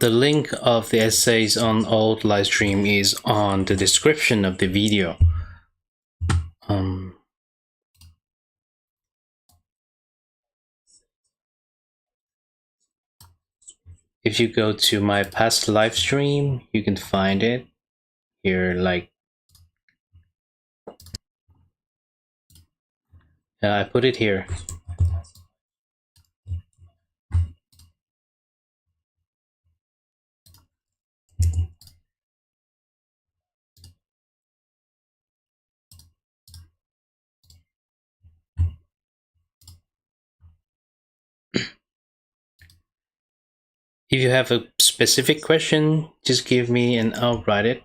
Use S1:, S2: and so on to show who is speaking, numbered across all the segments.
S1: The link of the essays on old live stream is on the description of the video. If you go to my past live stream, you can find it here. Like, I put it here. If you have a specific question, just give me and I'll write it.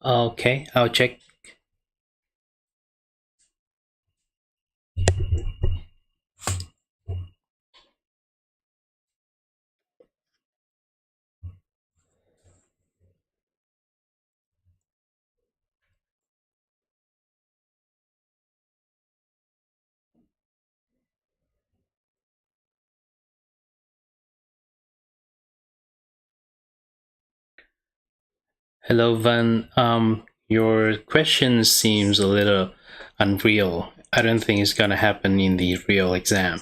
S1: Okay, I'll check. Hello, Van. Your question seems a little unreal. I don't think it's gonna happen in the real exam.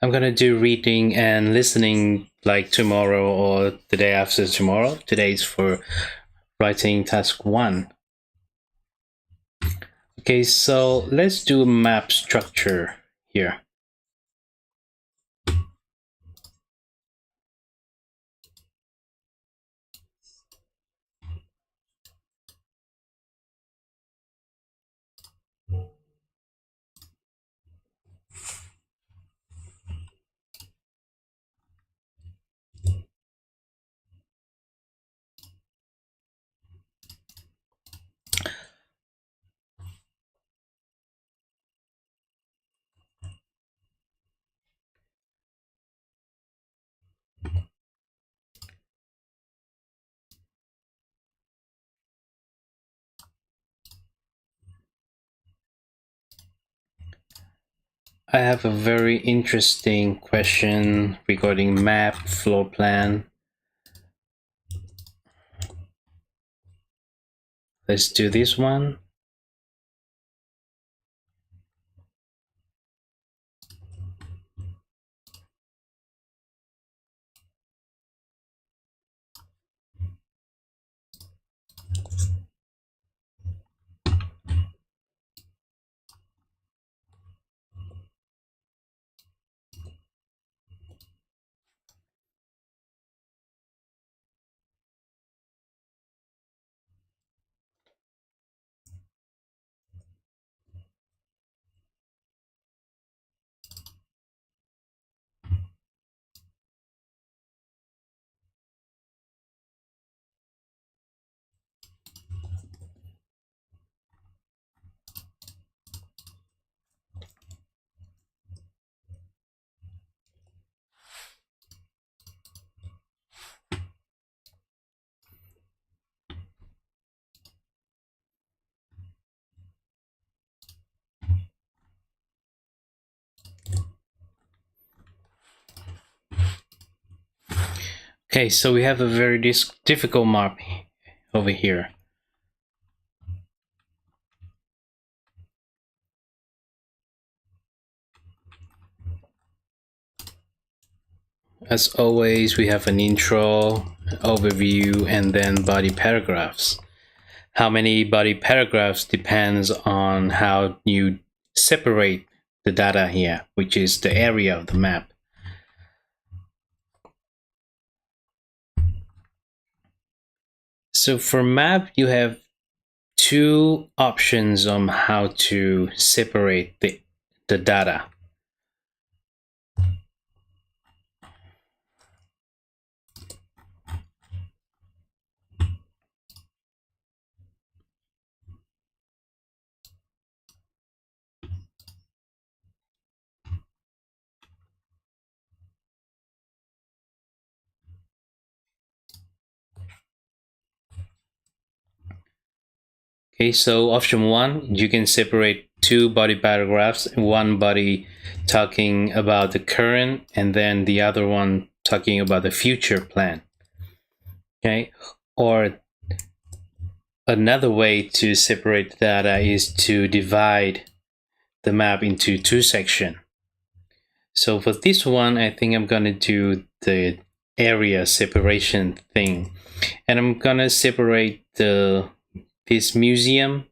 S1: I'm gonna do reading and listening like tomorrow or the day after tomorrow. Today's for writing task 1. Okay, so let's do map structure here. I have a very interesting question regarding map, floor plan. Let's do this one. Okay, so we have a very difficult map over here. As always, we have an intro, overview, and then body paragraphs. How many body paragraphs depends on how you separate the data here, which is the area of the map. So for map, you have two options on how to separate the data. Okay, so option one, you can separate two body paragraphs, one body talking about the current and then the other one talking about the future plan. Okay, or another way to separate data is to divide the map into two sections. So for this one, I think I'm gonna do the area separation thing, and I'm gonna separate this museum.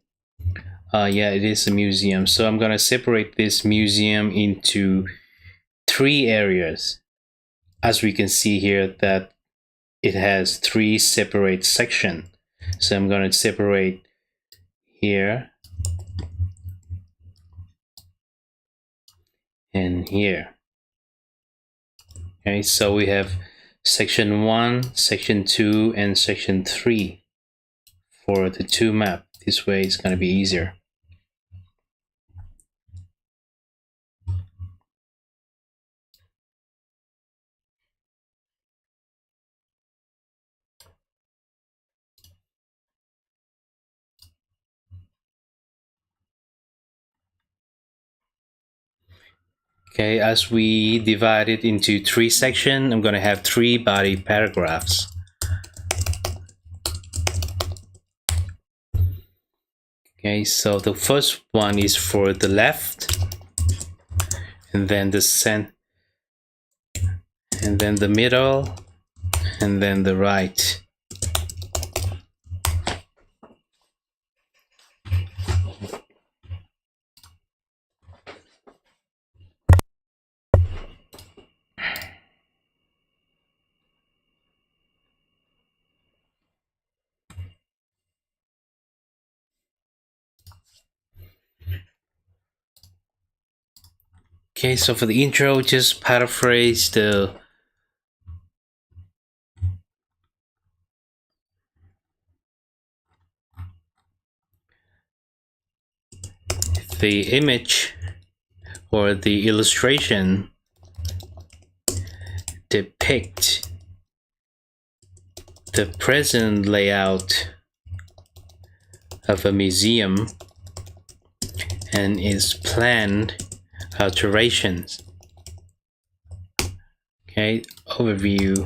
S1: Yeah, it is a museum. So I'm gonna separate this museum into three areas. As we can see here, that it has three separate sections. So I'm gonna separate here and here. Okay, so we have section 1, section 2, and section 3 for the two map. This way it's going to be easier. Okay, as we divide it into three sections, I'm going to have three body paragraphs. Okay, so the first one is for the left, and then the center, and then the middle, and then the right. Okay, so for the intro, just paraphrase the image or the illustration depict the present layout of a museum and its planned alterations. Okay, overview.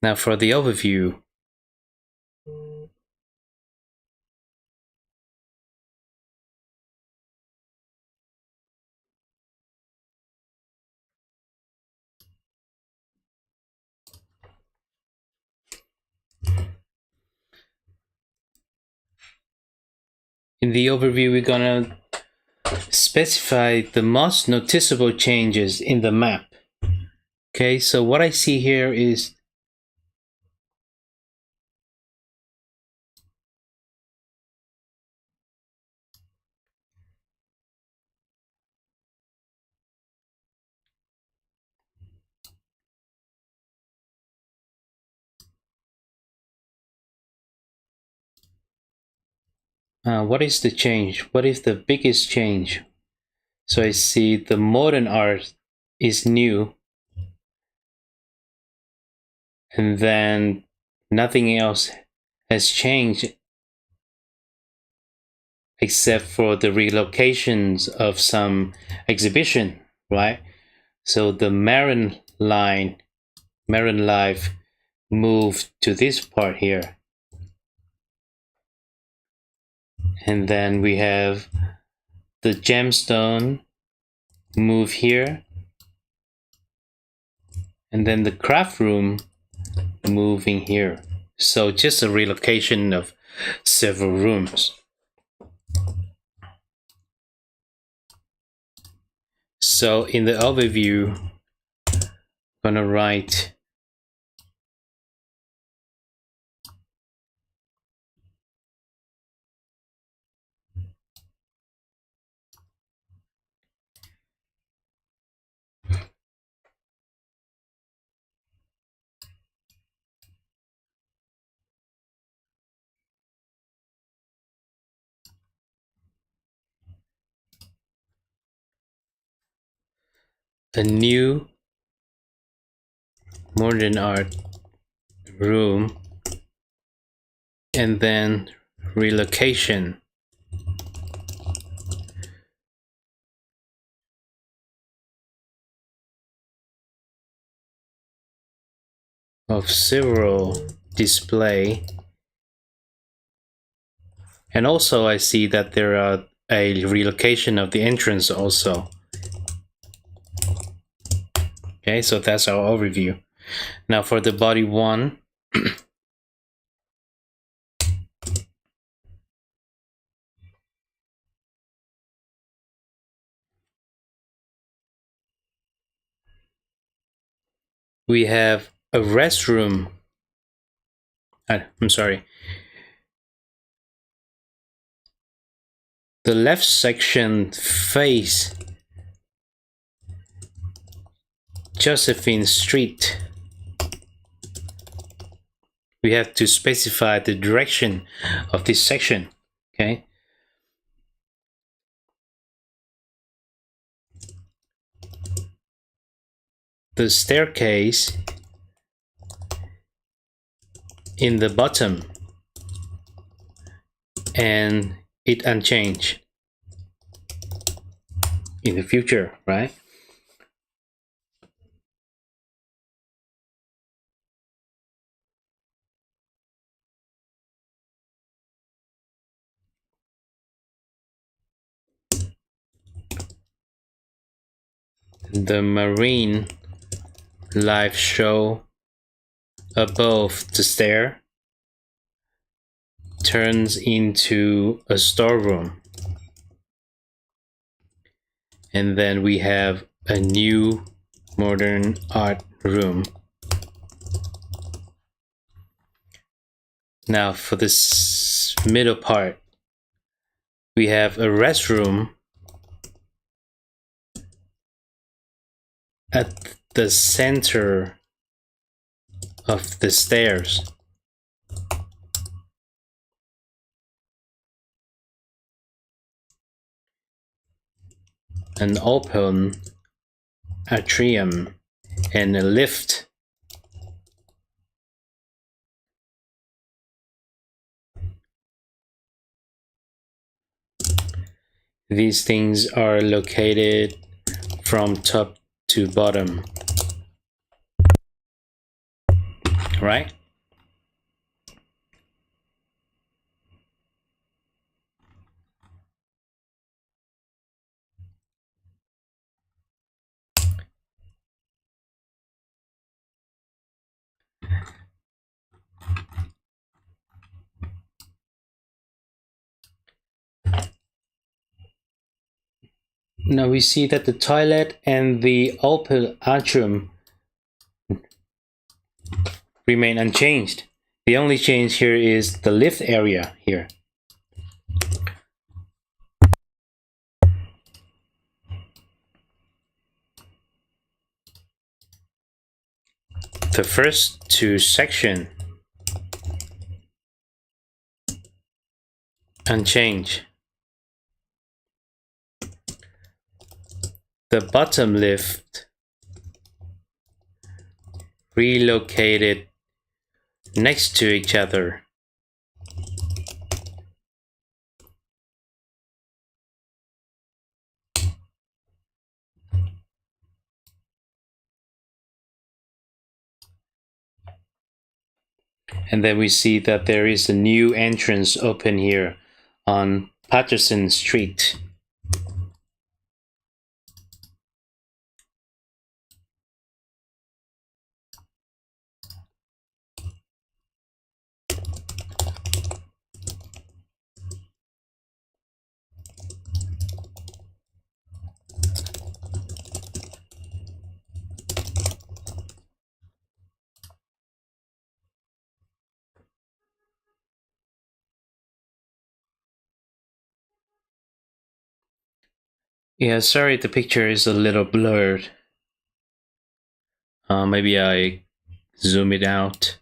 S1: Now for the overview. In the overview, we're gonna specify the most noticeable changes in the map. Okay, so what I see here is what is the change? What is the biggest change? So I see the modern art is new, and then Nothing else has changed except for the relocations of some exhibition, right? So the Marin line, Marin Life moved to this part here. And then we have the gemstone move here. And then the craft room moving here. So just a relocation of several rooms. So in the overview, I'm gonna write a new modern art room, and then relocation of several display. And also I see that there are a relocation of the entrance also. Okay, so that's our overview. Now for the body 1, we have a restroom. I'm sorry. The left section face Josephine Street. We have to specify the direction of this section. Okay. The staircase in the bottom, and it unchanged in the future, right? The Marine Life show above the stair turns into a storeroom. And then we have a new modern art room. Now for this middle part, we have a restroom at the center of the stairs. An open atrium and a lift. These things are located from top to bottom, right? Now we see that the toilet and the open atrium remain unchanged. The only change here is the lift area here. The first two sections unchanged. The bottom lift relocated next to each other. And then we see that there is a new entrance open here on Patterson Street. Yeah, sorry, the picture is a little blurred. Maybe I zoom it out.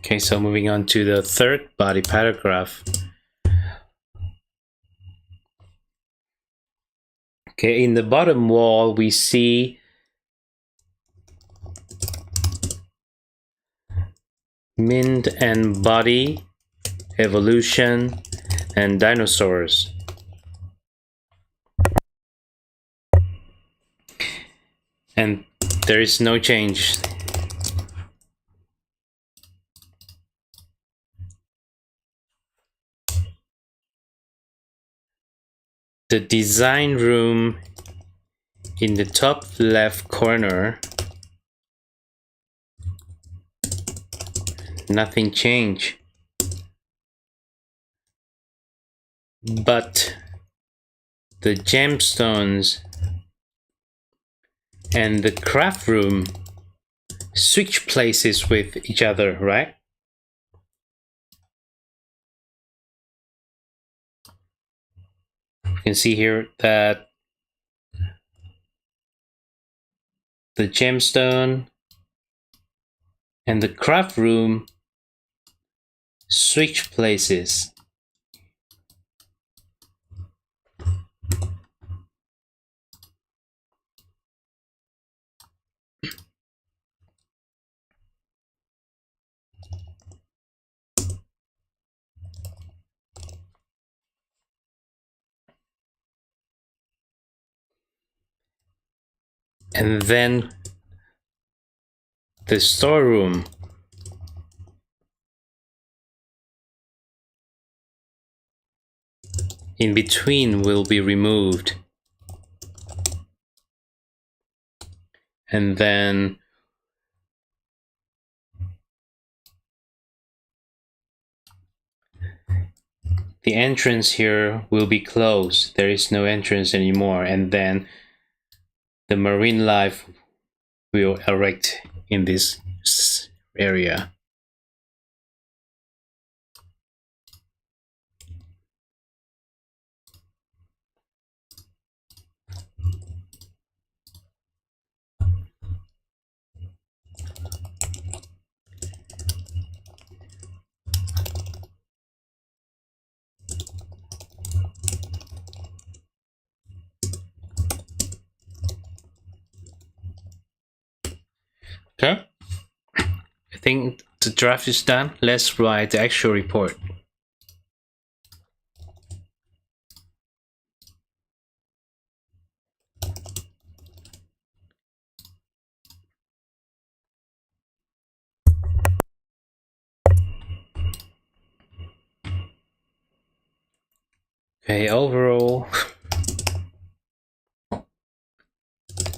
S1: Okay, so moving on to the third body paragraph. Okay, in the bottom wall, we see mind and body, evolution, and dinosaurs. And there is no change. The design room in the top left corner, nothing changed. But the gemstones and the craft room switch places with each other, right? You can see here that the gemstone and the craft room switch places. And then the storeroom in between will be removed. And then the entrance here will be closed. There is no entrance anymore. And then the marine life will erect in this area. Okay, I think the draft is done. Let's write the actual report. Okay, overall,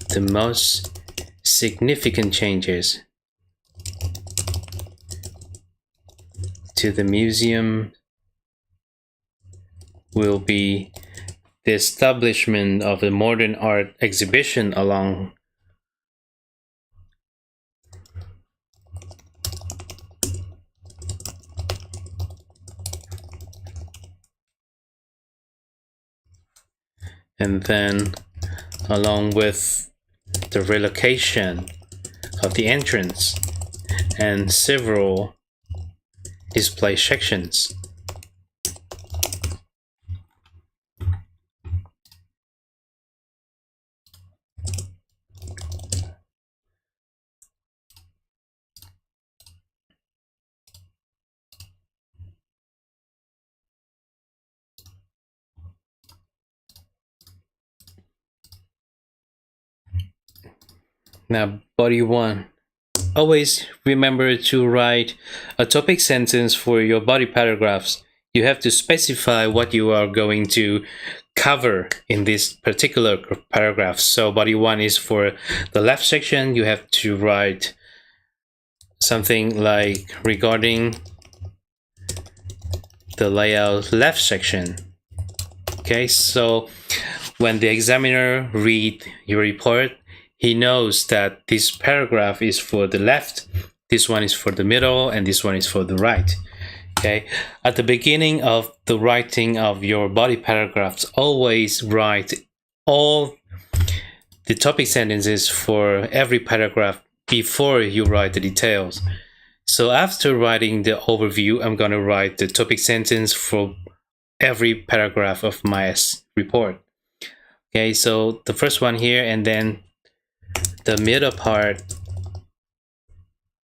S1: the most significant changes to the museum will be the establishment of a modern art exhibition along and then along with the relocation of the entrance and several display sections. Now, body 1. Always remember to write a topic sentence for your body paragraphs. You have to specify what you are going to cover in this particular paragraph. So body 1 is for the left section. You have to write something like regarding the layout left section. Okay, so when the examiner read your report, he knows that this paragraph is for the left, this one is for the middle, and this one is for the right. Okay, at the beginning of the writing of your body paragraphs, always write all the topic sentences for every paragraph before you write the details. So after writing the overview, I'm going to write the topic sentence for every paragraph of my report. Okay, so the first one here, and then the middle part,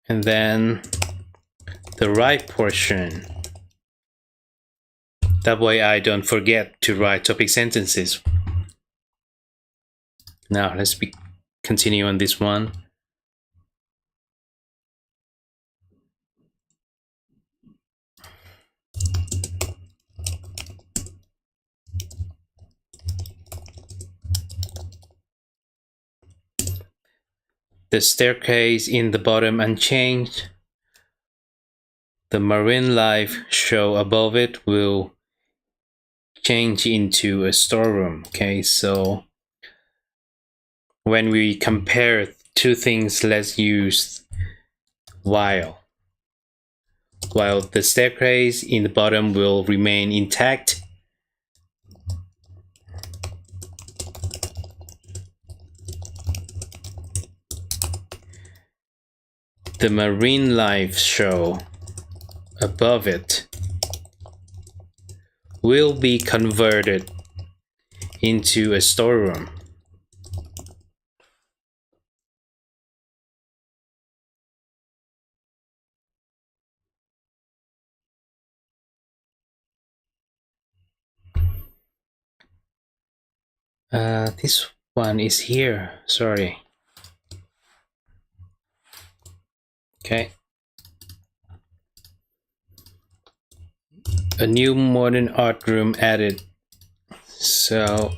S1: and then the right portion. That way I don't forget to write topic sentences. Now let's continue on this one. The staircase in the bottom unchanged. The marine life show above it will change into a storeroom. Okay, so when we compare two things, let's use while the staircase in the bottom will remain intact, the marine life show above it will be converted into a storeroom. This one is here, sorry. Okay. A new modern art room added. So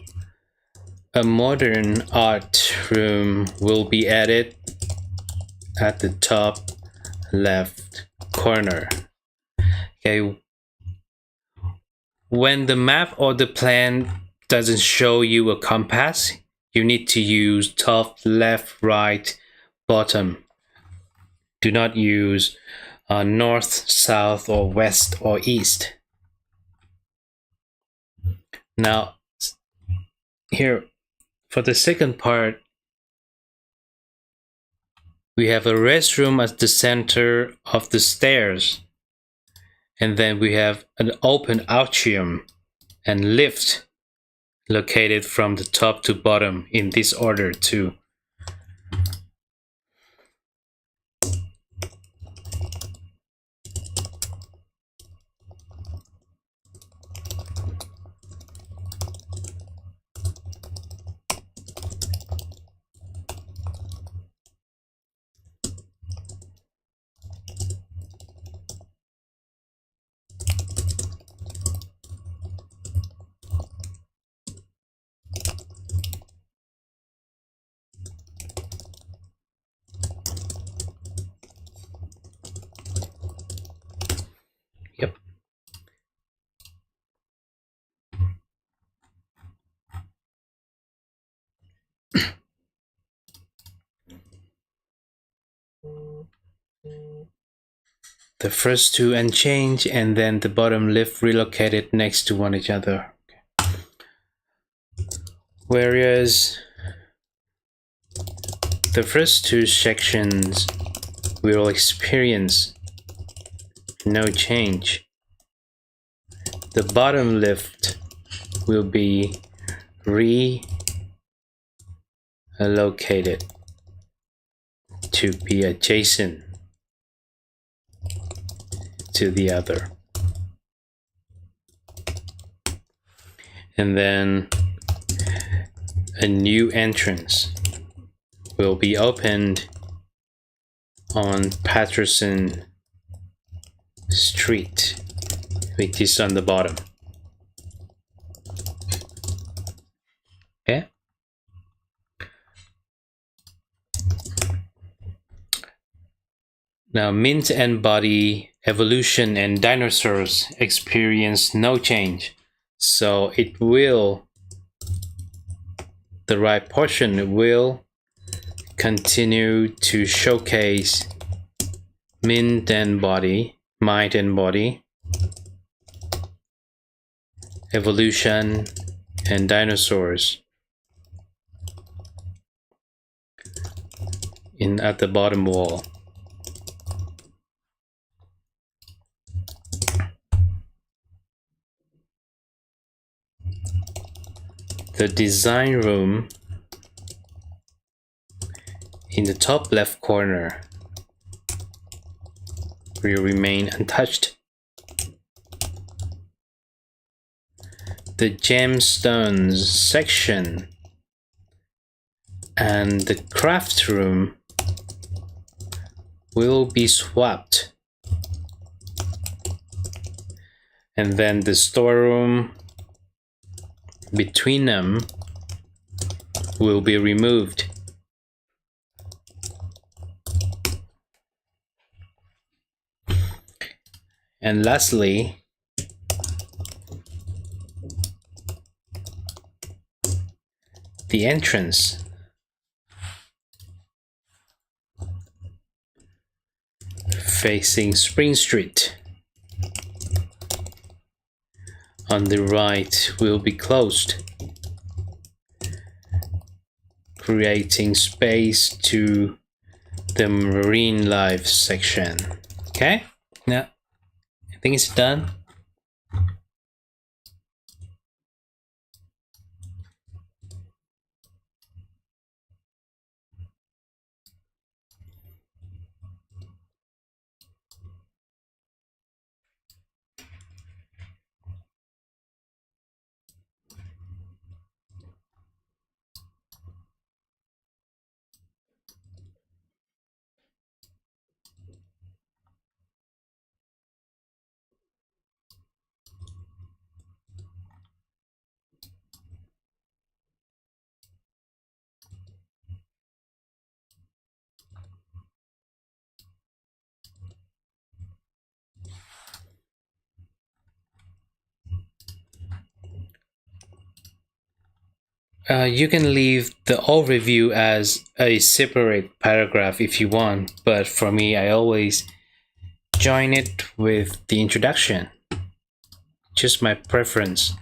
S1: a modern art room will be added at the top left corner. Okay. When the map or the plan doesn't show you a compass, you need to use top, left, right, bottom. Do not use north, south, or west, or east. Now, here, for the second part, we have a restroom at the center of the stairs. And then we have an open atrium and lift located from the top to bottom in this order too. Yep. The first two unchanged, and then the bottom lift relocated next to one another. whereas the first two sections will experience no change. The bottom left will be reallocated to be adjacent to the other. And then a new entrance will be opened on Patterson Street, which is on the bottom. Okay. Now, mint and body, evolution, and dinosaurs experience no change. So it will, the right portion will continue to showcase mint and body, mind and body, evolution, and dinosaurs at the bottom wall. The design room in the top left corner will remain untouched. The gemstones section and the craft room will be swapped, and then the storeroom between them will be removed. And lastly, the entrance facing Spring Street on the right will be closed, creating space to the marine life section. Okay, now I think it's done. You can leave the overview as a separate paragraph if you want, but for me, I always join it with the introduction. Just my preference.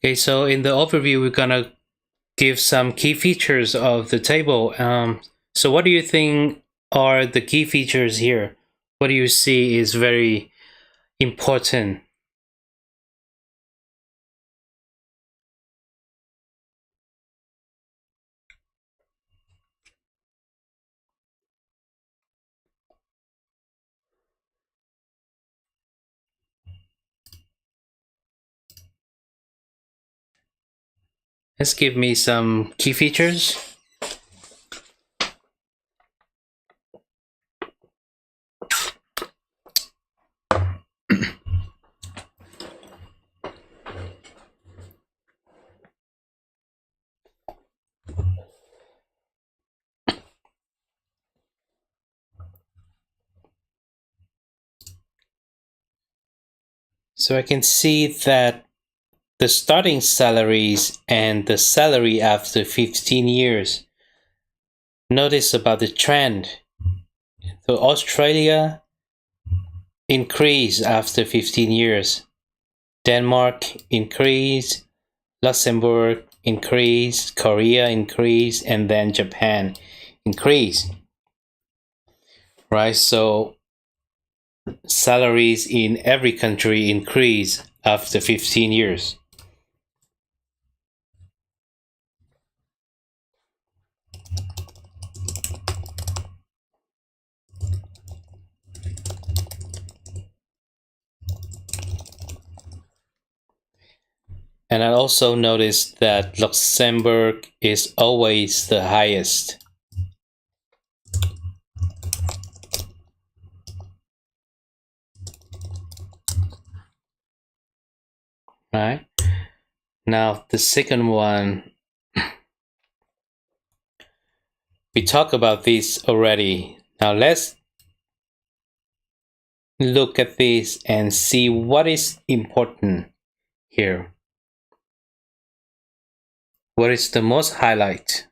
S1: Okay, so in the overview, we're gonna give some key features of the table. So what do you think are the key features here? What do you see is very important? Let's give me some key features. So I can see that the starting salaries and the salary after 15 years. Notice about the trend. So Australia increase after 15 years. Denmark increase, Luxembourg increase, Korea increase, and then Japan increase. Right? So salaries in every country increase after 15 years. And I also noticed that Luxembourg is always the highest. Right? Now, the second one, we talked about this already. Now, let's look at this and see what is important here. What is the most highlight?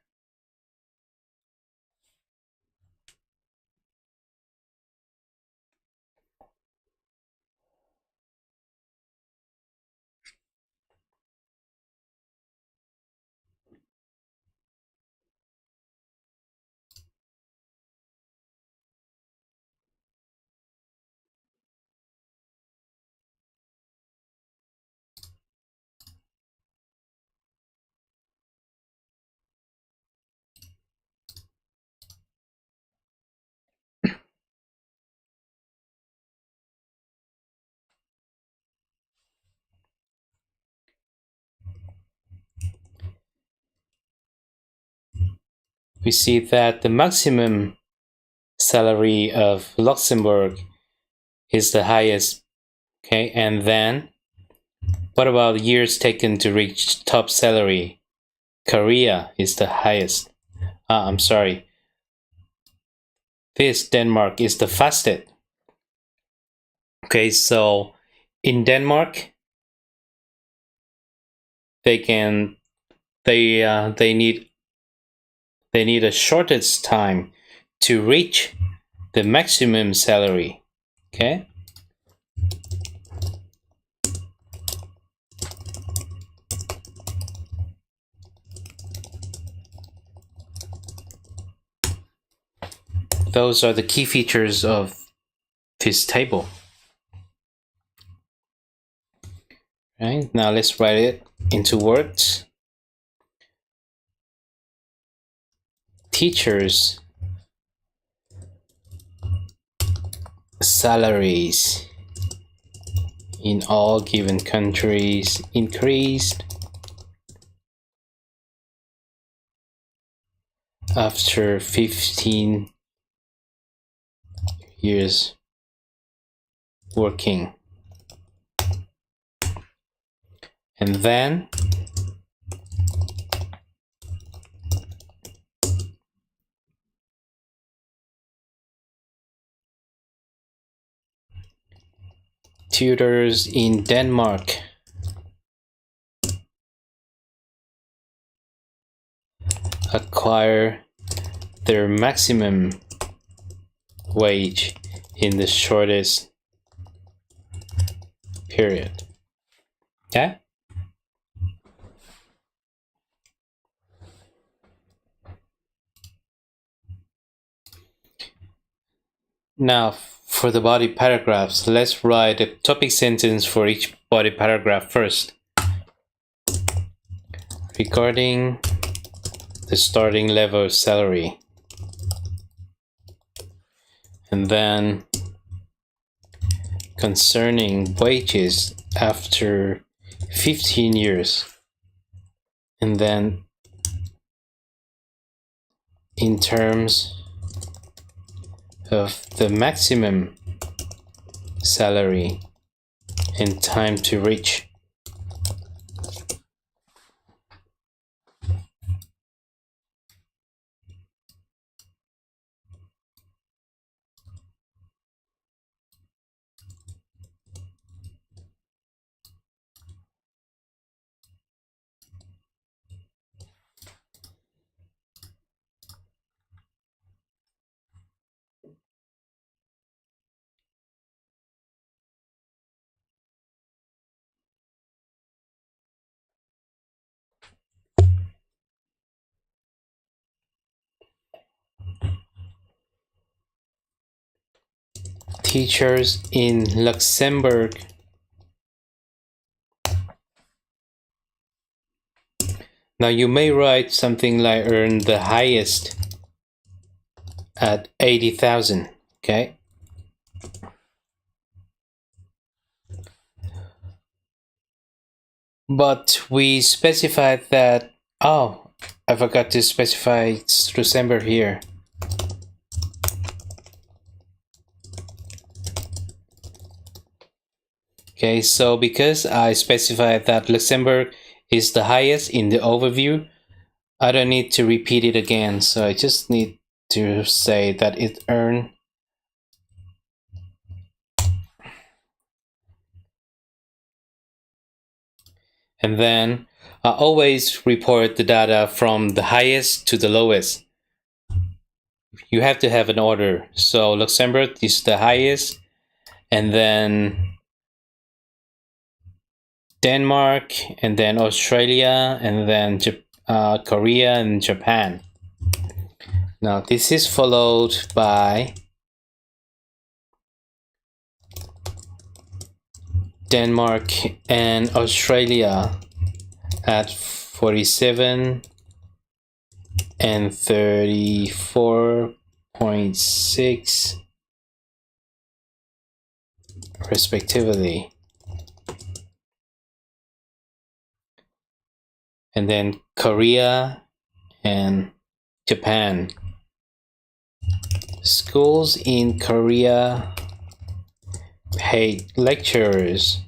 S1: We see that the maximum salary of Luxembourg is the highest. Okay, and then what about years taken to reach top salary? Korea is the highest. I'm sorry. This Denmark is the fastest. Okay, so in Denmark, they need a shortest time to reach the maximum salary. Okay. Those are the key features of this table. Right, now let's write it into words. Teachers' salaries in all given countries increased after 15 years working. And then tutors in Denmark acquire their maximum wage in the shortest period. Okay? Now, for the body paragraphs, let's write a topic sentence for each body paragraph first. Regarding the starting level salary. And then concerning wages after 15 years. And then in terms of the maximum salary and time to reach. Teachers in Luxembourg now you may write something like earn the highest at 80,000, okay? But we specified that, oh, I forgot to specify it's Luxembourg here. Okay, so because I specified that Luxembourg is the highest in the overview, I don't need to repeat it again. So I just need to say that it earned and then I always report the data from the highest to the lowest. You have to have an order. So Luxembourg is the highest, and then Denmark, and then Australia, and then Korea and Japan. Now this is followed by Denmark and Australia at 47 and 34.6 respectively. And then Korea and Japan. Schools in Korea paid lecturers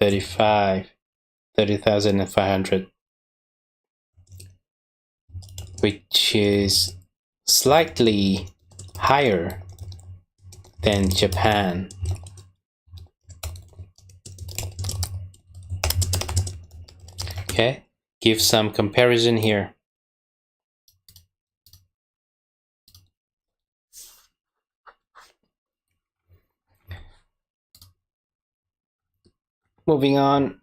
S1: 30,500, which is slightly higher than Japan. Okay, give some comparison here. Moving on.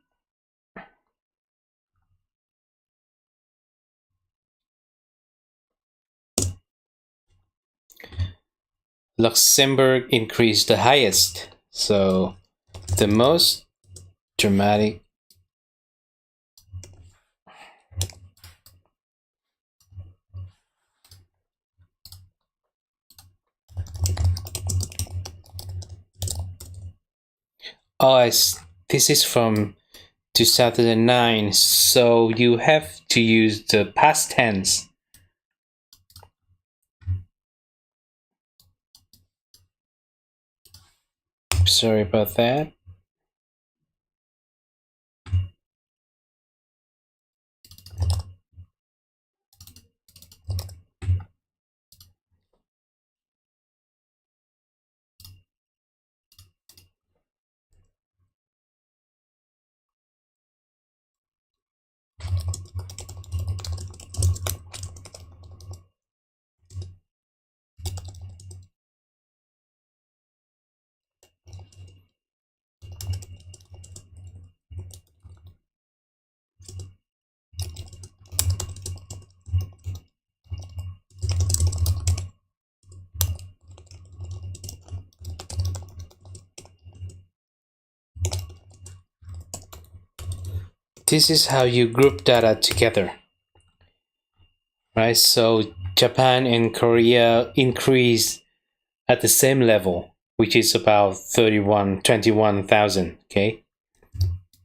S1: Luxembourg increased the highest, so the most dramatic this is from 2009, so you have to use the past tense. Sorry about that. this is how you group data together, right? So Japan and Korea increase at the same level, which is about 21,000, okay?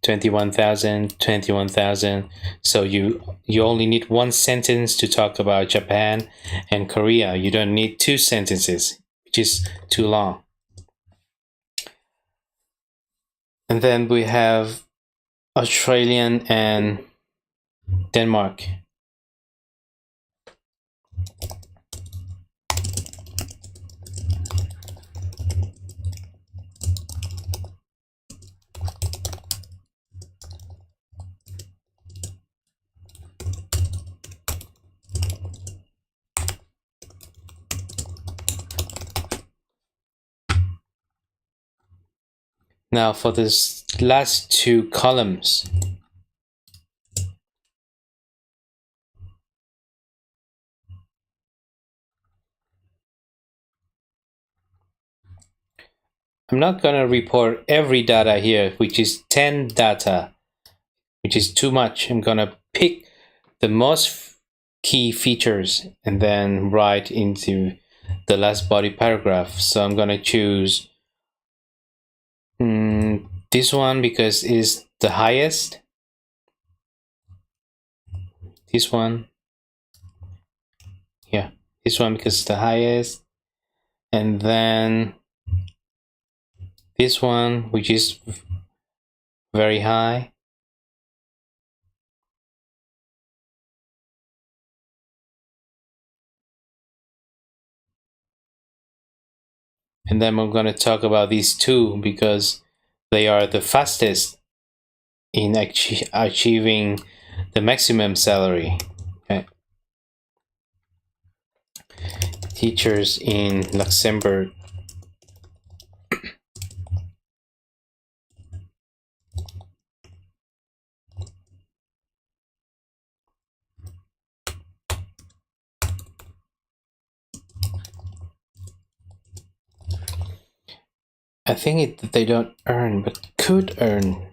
S1: 21,000. So you only need one sentence to talk about Japan and Korea. You don't need two sentences, which is too long. And then we have Australian and Denmark. Now for this last two columns, I'm not going to report every data here, which is 10 data, which is too much. I'm going to pick the most key features and then write into the last body paragraph. So I'm going to choose this one because it's the highest. This one. Yeah, this one because it's the highest. And then this one, which is very high. And then I'm going to talk about these two because they are the fastest in achieving the maximum salary. Okay. Teachers in Luxembourg. I think they don't earn, but could earn.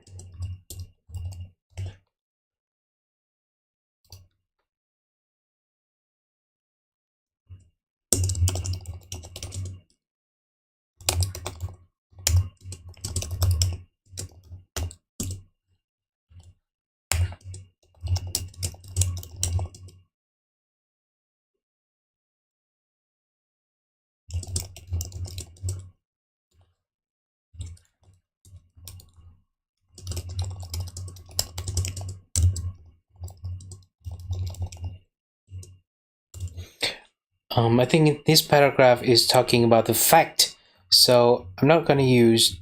S1: I think this paragraph is talking about the fact. So I'm not going to use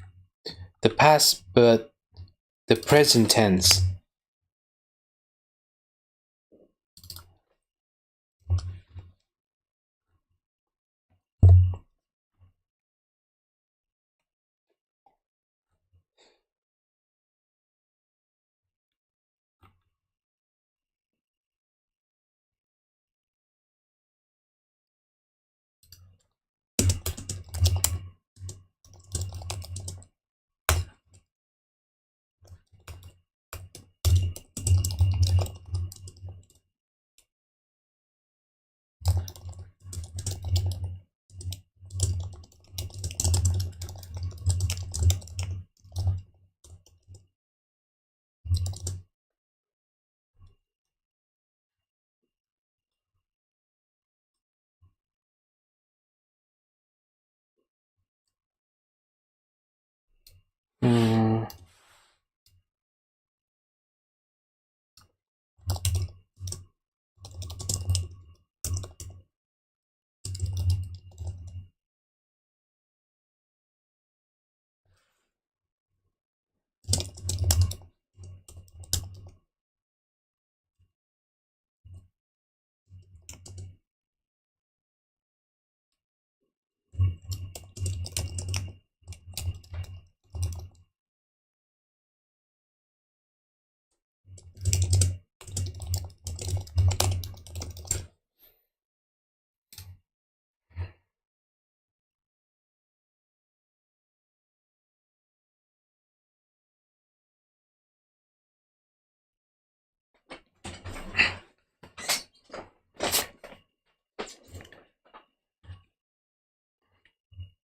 S1: the past, but the present tense. Hmm.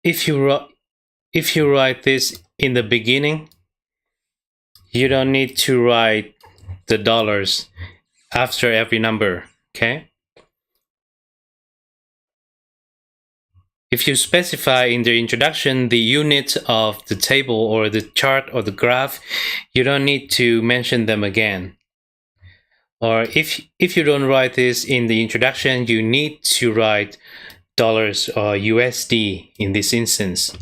S1: if you write this in the beginning, you don't need to write the dollars after every number, okay? If you specify in the introduction the unit of the table or the chart or the graph, you don't need to mention them again. Or if you don't write this in the introduction, you need to write dollars or USD in this instance.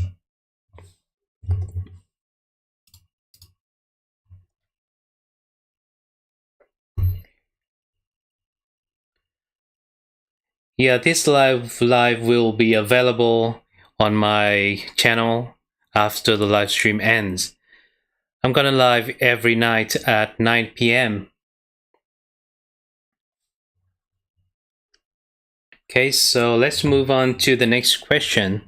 S1: Yeah, this live will be available on my channel after the live stream ends. I'm gonna live every night at 9 p.m. Okay, so let's move on to the next question.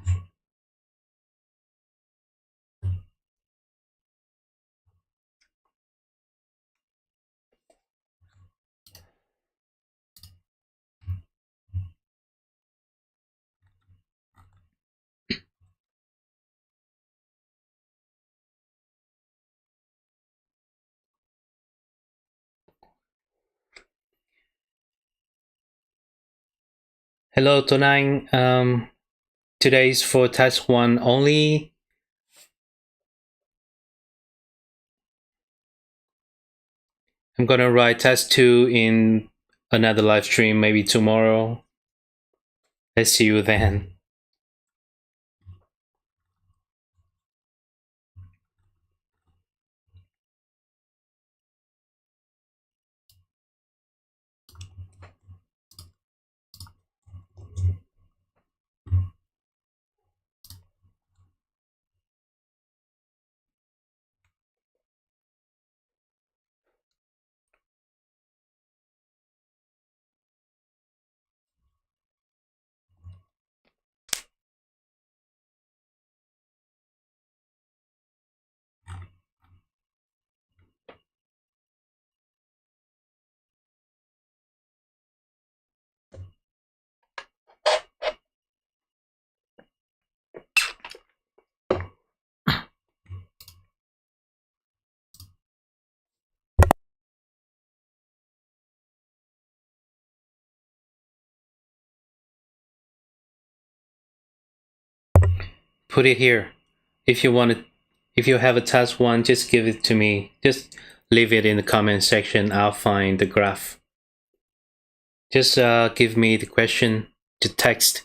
S1: Hello, Tonang. Today's for task 1 only. I'm gonna write task 2 in another live stream, maybe tomorrow. Let's see you then. Put it here. If you want it, if you have a task 1, just give it to me. Just leave it in the comment section. I'll find the graph. Just give me the question to text.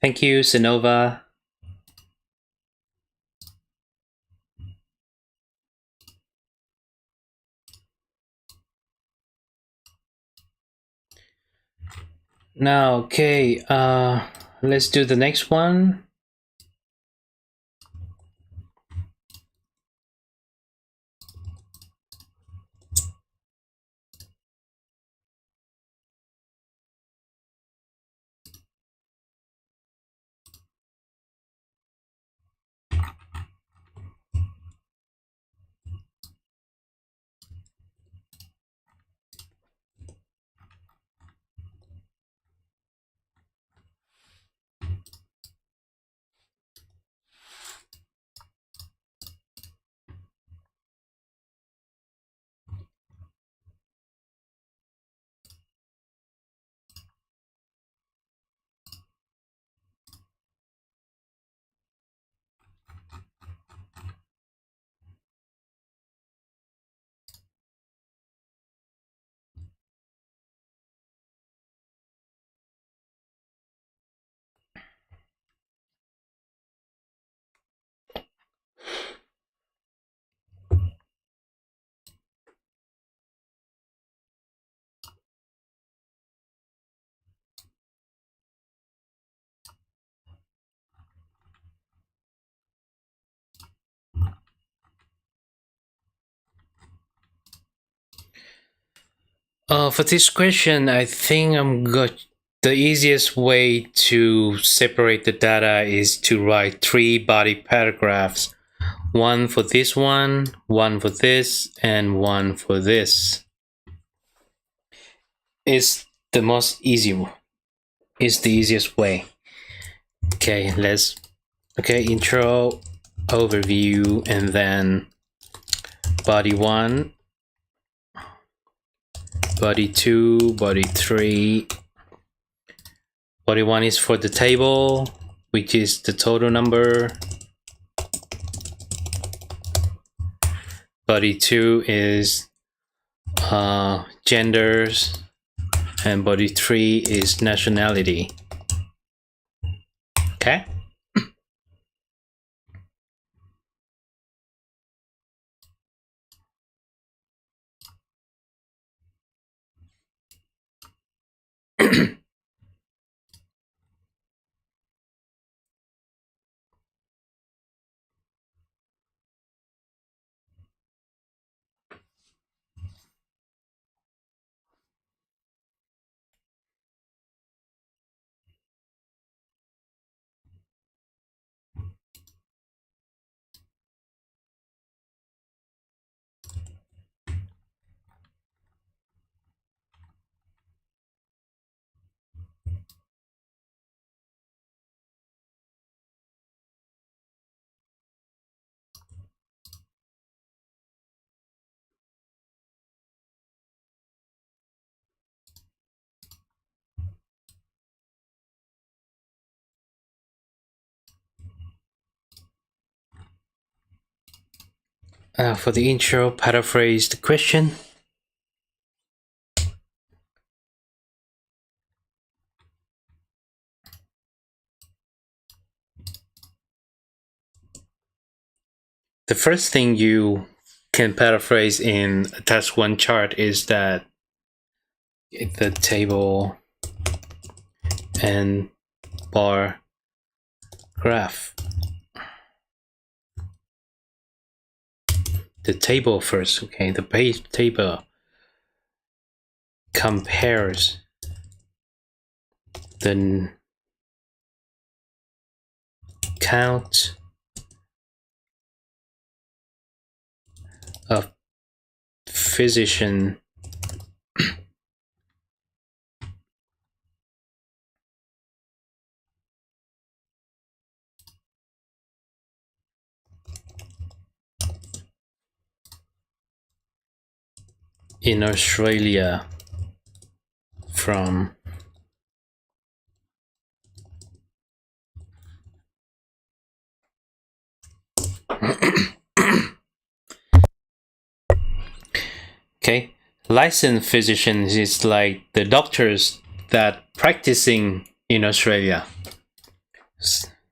S1: Thank you, Sinova. Now, okay, let's do the next one. For this question, I think the easiest way to separate the data is to write 3 body paragraphs. One for this one for this, and one for this. It's the easiest way. Okay, intro, overview, and then body 1, body 2, body 3. Body 1 is for the table, which is the total number. Body 2 is genders, and body 3 is nationality. Okay. For the intro, paraphrase the question. The first thing you can paraphrase in a task 1 chart is that the table and bar graph. The table first, okay? The base table compares the count of physician in Australia from okay, licensed physicians is like the doctors that practicing in Australia.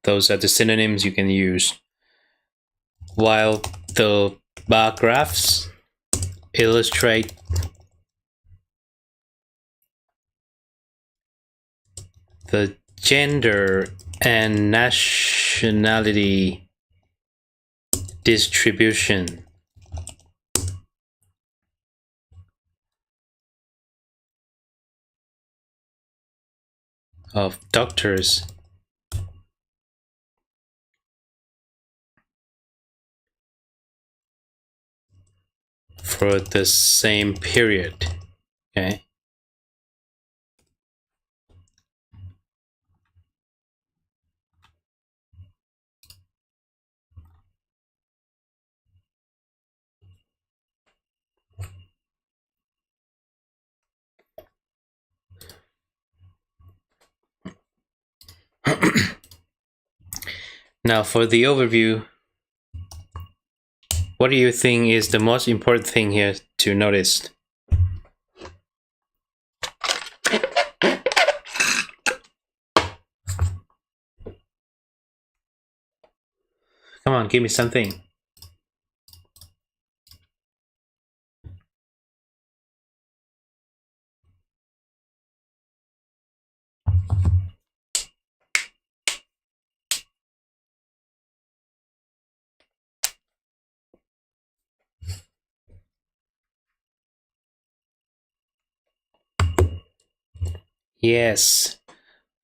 S1: Those are the synonyms you can use. While the bar graphs illustrate the gender and nationality distribution of doctors for the same period. Okay. Now for the overview, what do you think is the most important thing here to notice? Come on, give me something. Yes.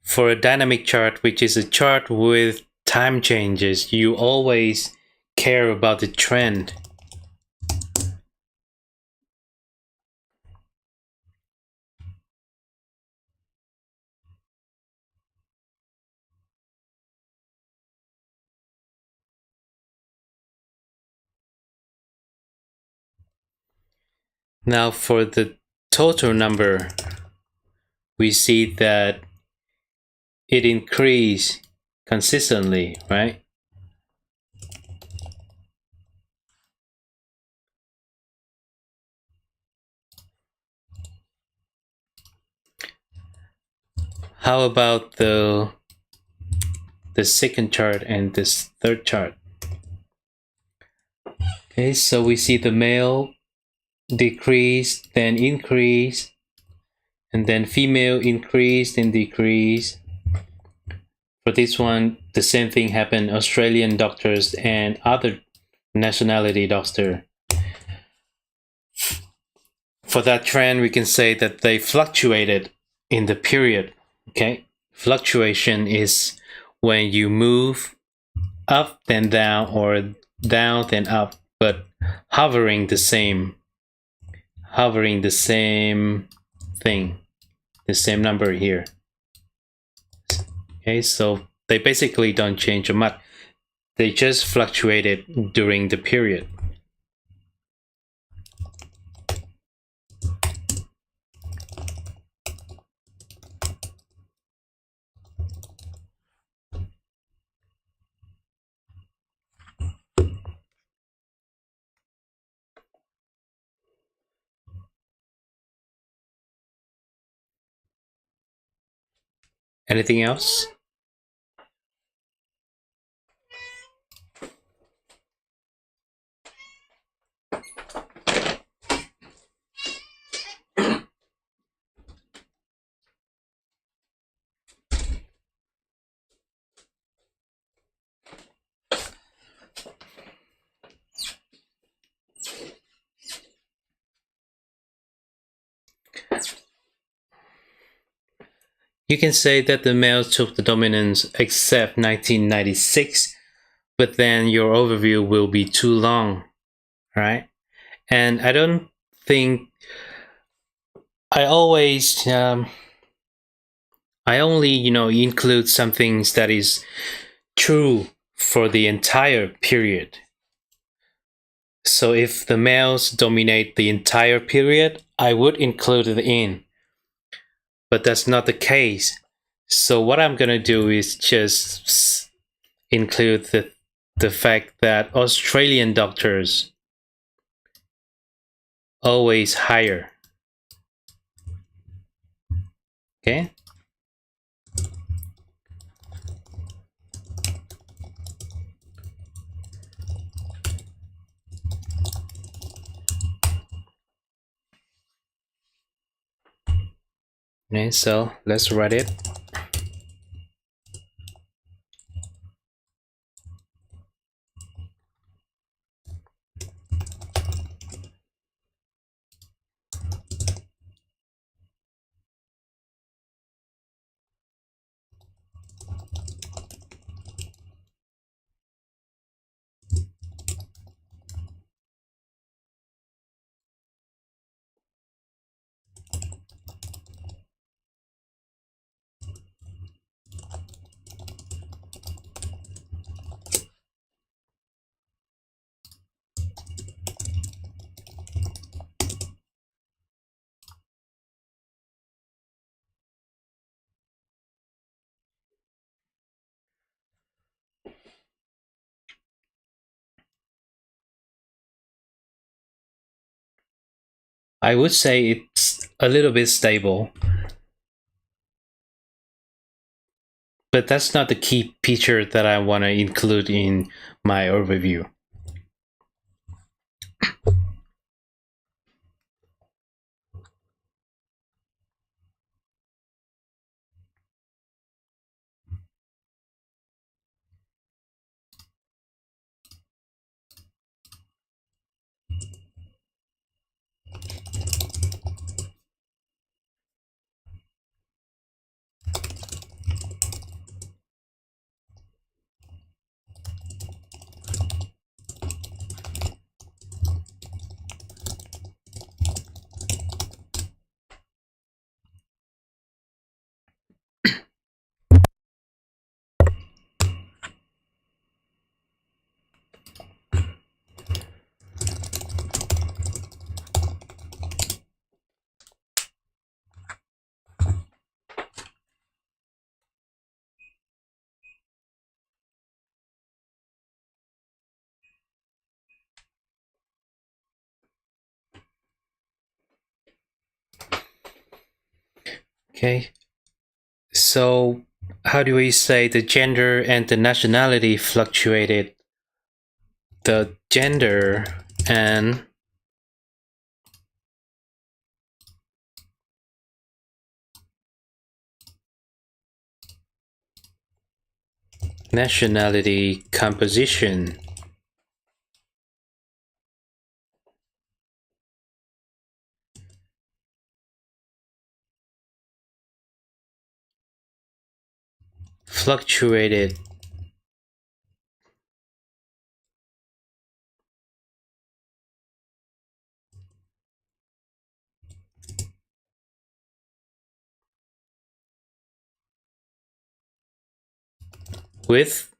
S1: For a dynamic chart, which is a chart with time changes, you always care about the trend. Now for the total number, we see that it increased consistently, right? How about the second chart and this third chart? Okay, so we see the male decrease, then increase, and then female increase, then decrease. For this one, the same thing happened. Australian doctors and other nationality doctor. For that trend, we can say that they fluctuated in the period. Okay, fluctuation is when you move up then down or down then up, but hovering the same thing, the same number here. Okay, so they basically don't change much. They just fluctuated during the period. Anything else? You can say that the males took the dominance except 1996, but then your overview will be too long, right? And I don't think I always I only include some things that is true for the entire period. So if the males dominate the entire period, I would include it in. But that's not the case. So what I'm gonna do is just include the fact that Australian doctors always hire. Okay? Okay, so let's write it. I would say it's a little bit stable, but that's not the key feature that I want to include in my overview. Okay, so how do we say the gender and the nationality fluctuated? The gender and nationality composition fluctuated with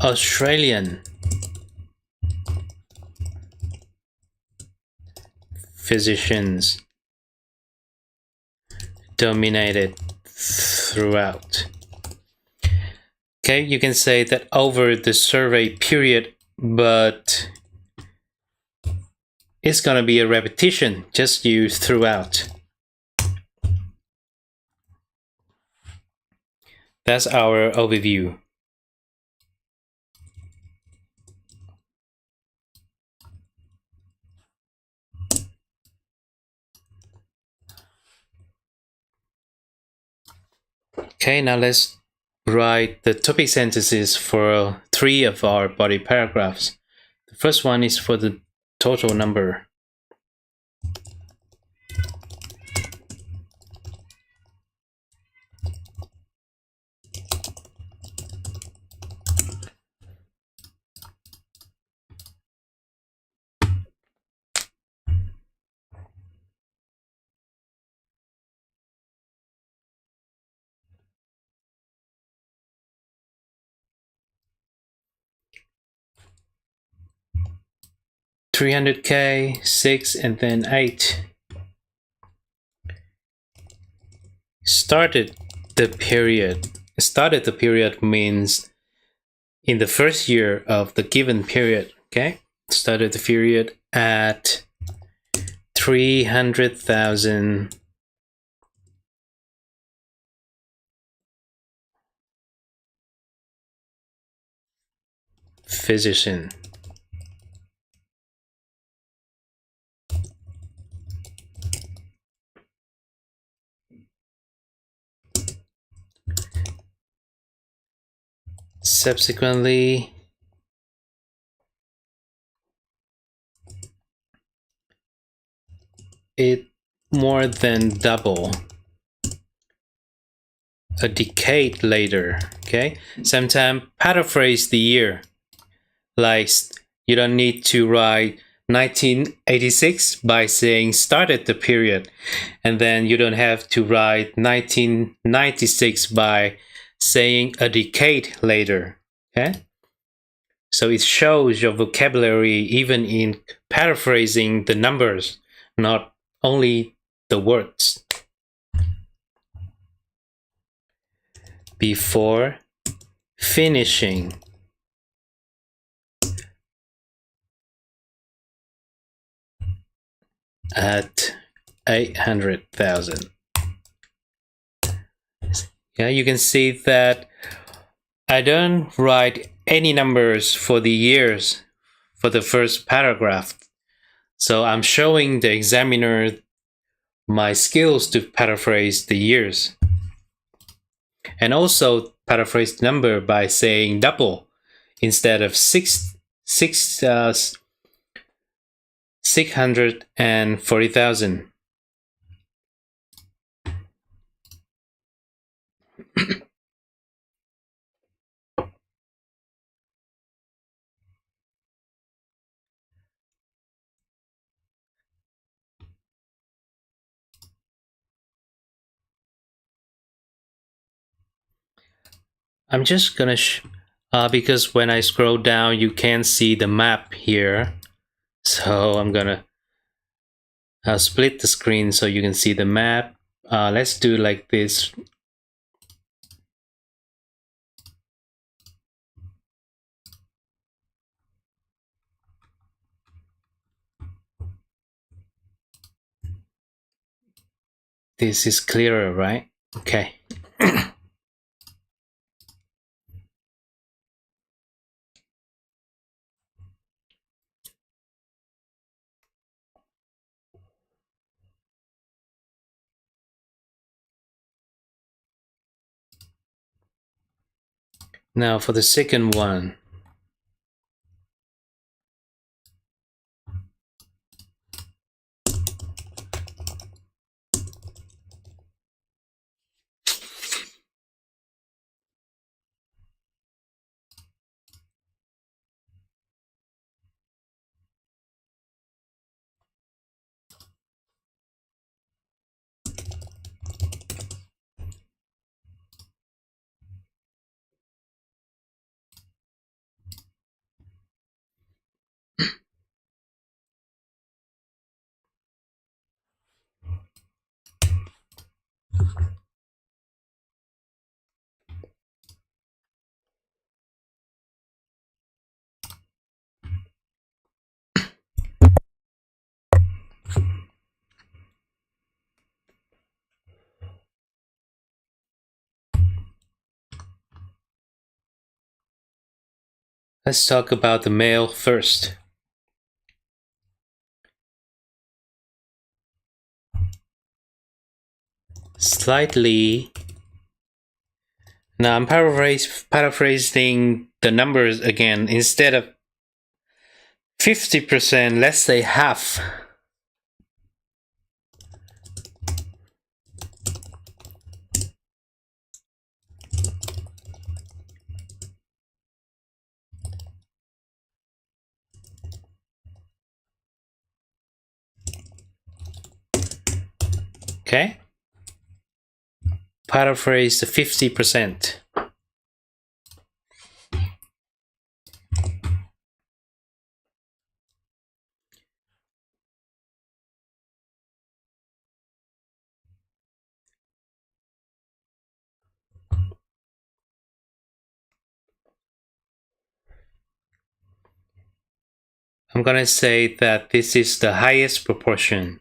S1: Australian physicians dominated throughout. Okay, you can say that over the survey period, but it's gonna be a repetition, just use throughout. That's our overview. Okay, now let's write the topic sentences for 3 of our body paragraphs. The first one is for the total number. $300K, 6, and then 8. Started the period. Started the period means in the first year of the given period. Okay, started the period at 300,000 physician. Subsequently, it more than double a decade later. Okay, sometimes paraphrase the year, like you don't need to write 1986 by saying started the period, and then you don't have to write 1996 by saying a decade later. Okay, so it shows your vocabulary even in paraphrasing the numbers, not only the words. Before finishing at 800,000. Yeah, you can see that I don't write any numbers for the years for the first paragraph. So I'm showing the examiner my skills to paraphrase the years. And also paraphrase the number by saying double instead of 640,000. I'm just gonna because when I scroll down you can't see the map here, so I'm gonna split the screen so you can see the map. Let's do like this. this is clearer, right? Okay. Now for the second one. Let's talk about the male first. Slightly. Now I'm paraphrasing the numbers again. Instead of 50%, let's say half. Okay? Paraphrase the 50%. I'm gonna say that this is the highest proportion.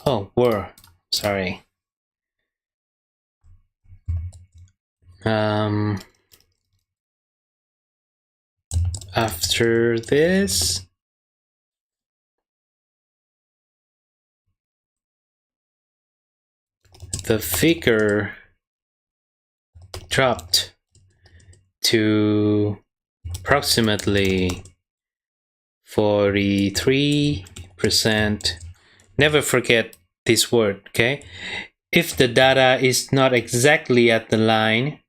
S1: Oh, were. Sorry. After this, the figure dropped to approximately 43%. Never forget this word, okay? If the data is not exactly at the line,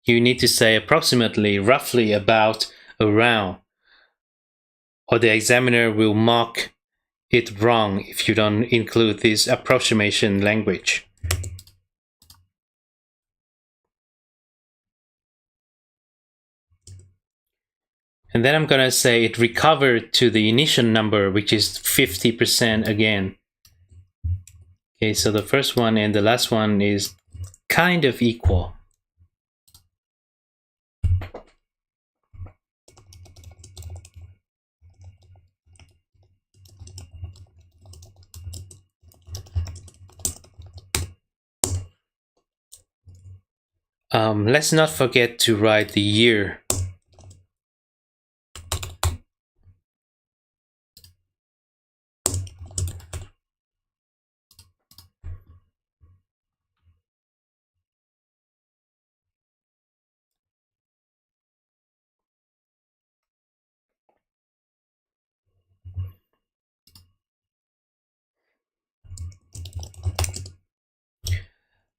S1: you need to say approximately, roughly, about, around, or the examiner will mark it wrong if you don't include this approximation language. And then I'm gonna say it recovered to the initial number, which is 50% again. Okay, so the first one and the last one is kind of equal. Let's not forget to write the year.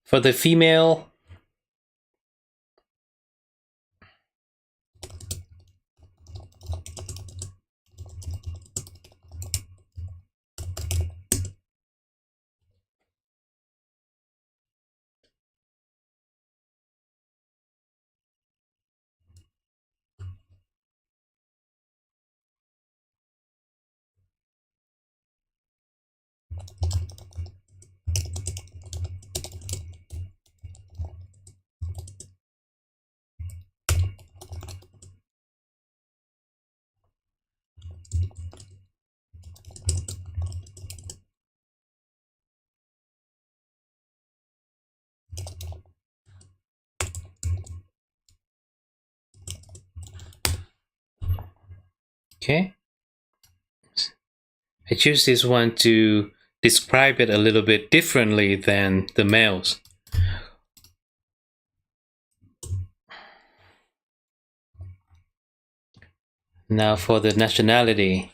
S1: For the female, Okay, I choose this one to describe it a little bit differently than the males. Now for the nationality.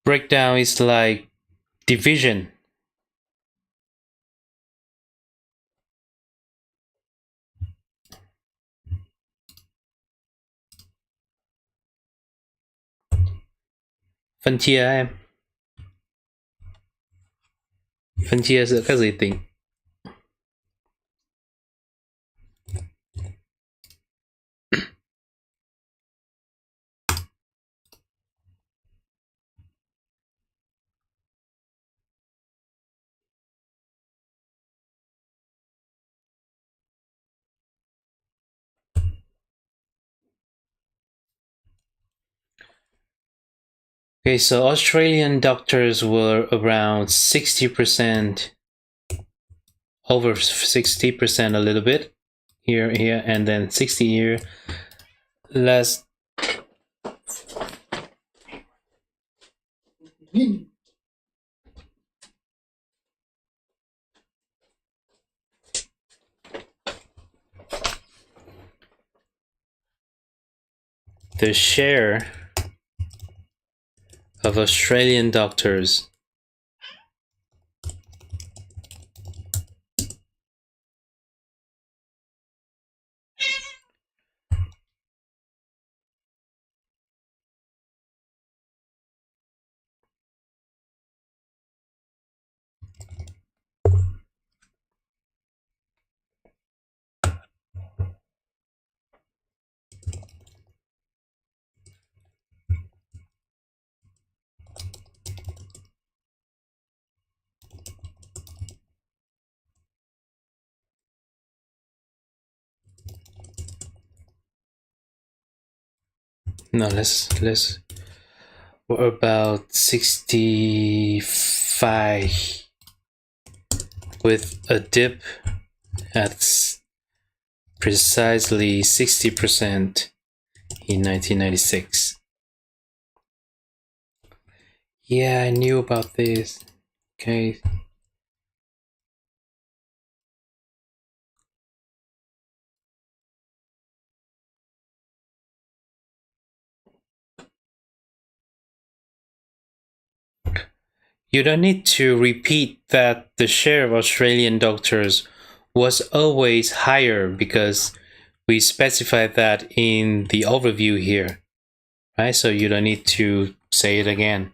S1: Breakdown is like division. Phân chia em. Phân chia giữa các giới tính. Okay, so Australian doctors were around 60%, over 60% a little bit, here, and then 60 here. Less. The share of Australian doctors no, let's we're about 65 with a dip at precisely 60% in 1996. Yeah, I knew about this. Okay. You don't need to repeat that the share of Australian doctors was always higher because we specified that in the overview here, right? So you don't need to say it again.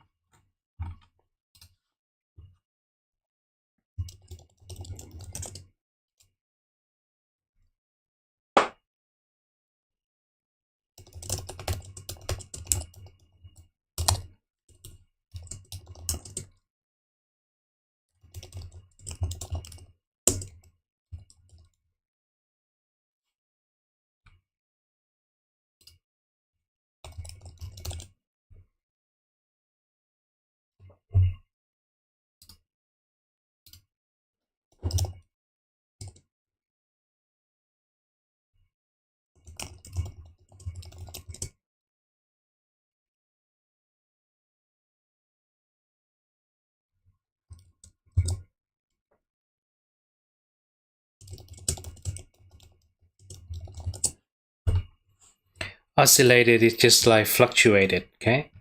S1: Oscillated is just like fluctuated, okay?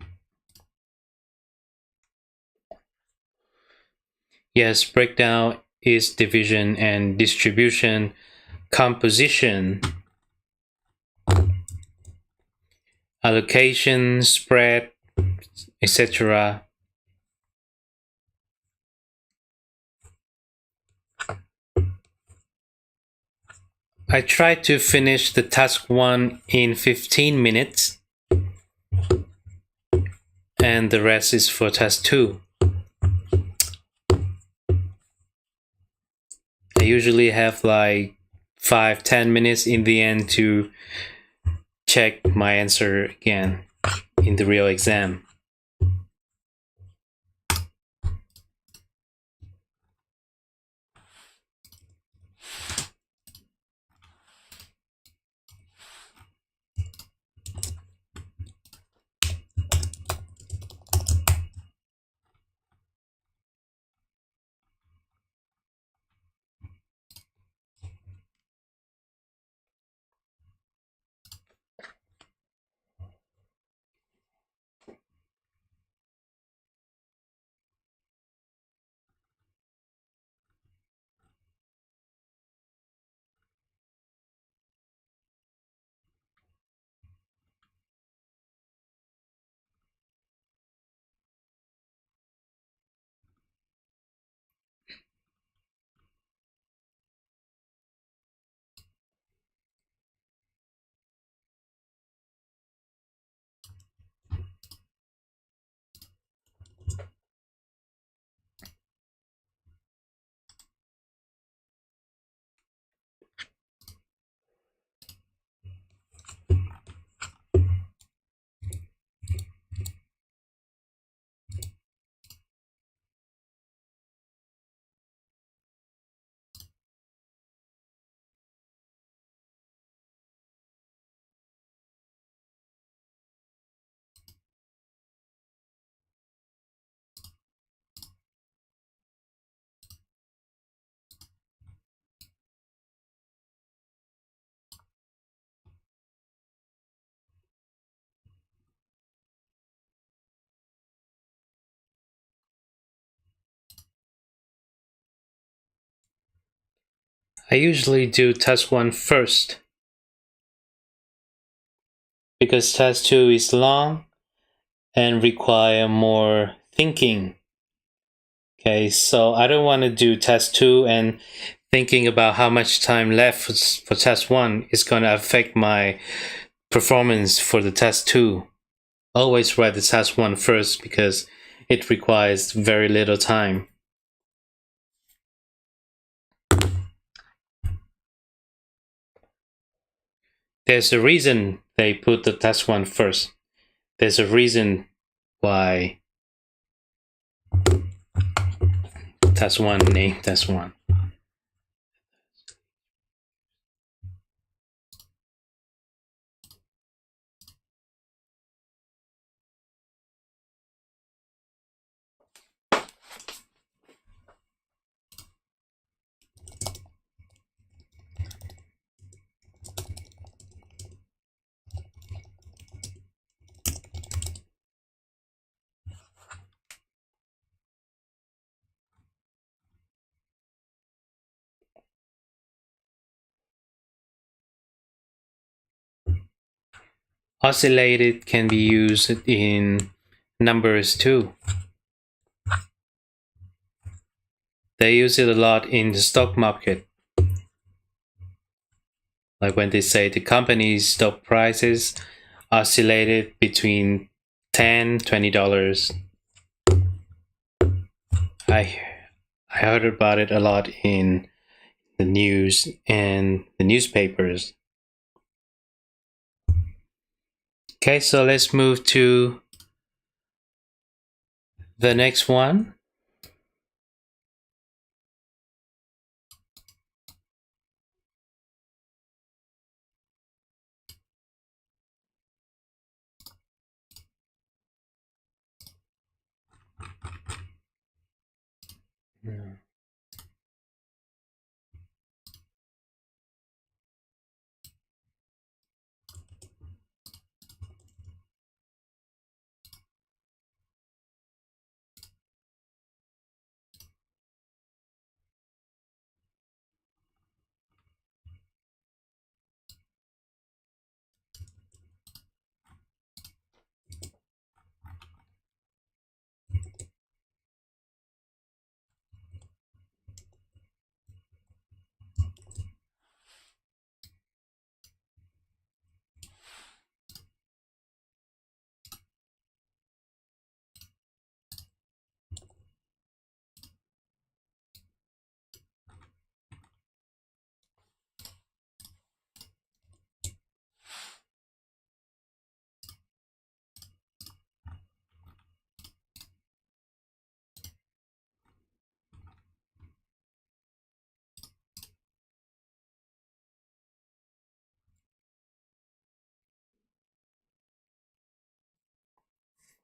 S1: Yes, breakdown is division and distribution, composition, allocation, spread, etc. I tried to finish the task 1 in 15 minutes, and the rest is for task 2. I usually have like 5-10 minutes in the end to check my answer again in the real exam. I usually do task 1 first because task 2 is long and require more thinking. Okay, so I don't want to do task 2 and thinking about how much time left for task 1 is going to affect my performance for the task 2. Always write the task 1 first because it requires very little time. There's a reason they put the task 1 first. There's a reason why task 1 named task 1. Oscillated can be used in numbers too. They use it a lot in the stock market. Like when they say the company's stock prices oscillated between $10-$20. I heard about it a lot in the news and the newspapers. Okay, so let's move to the next one.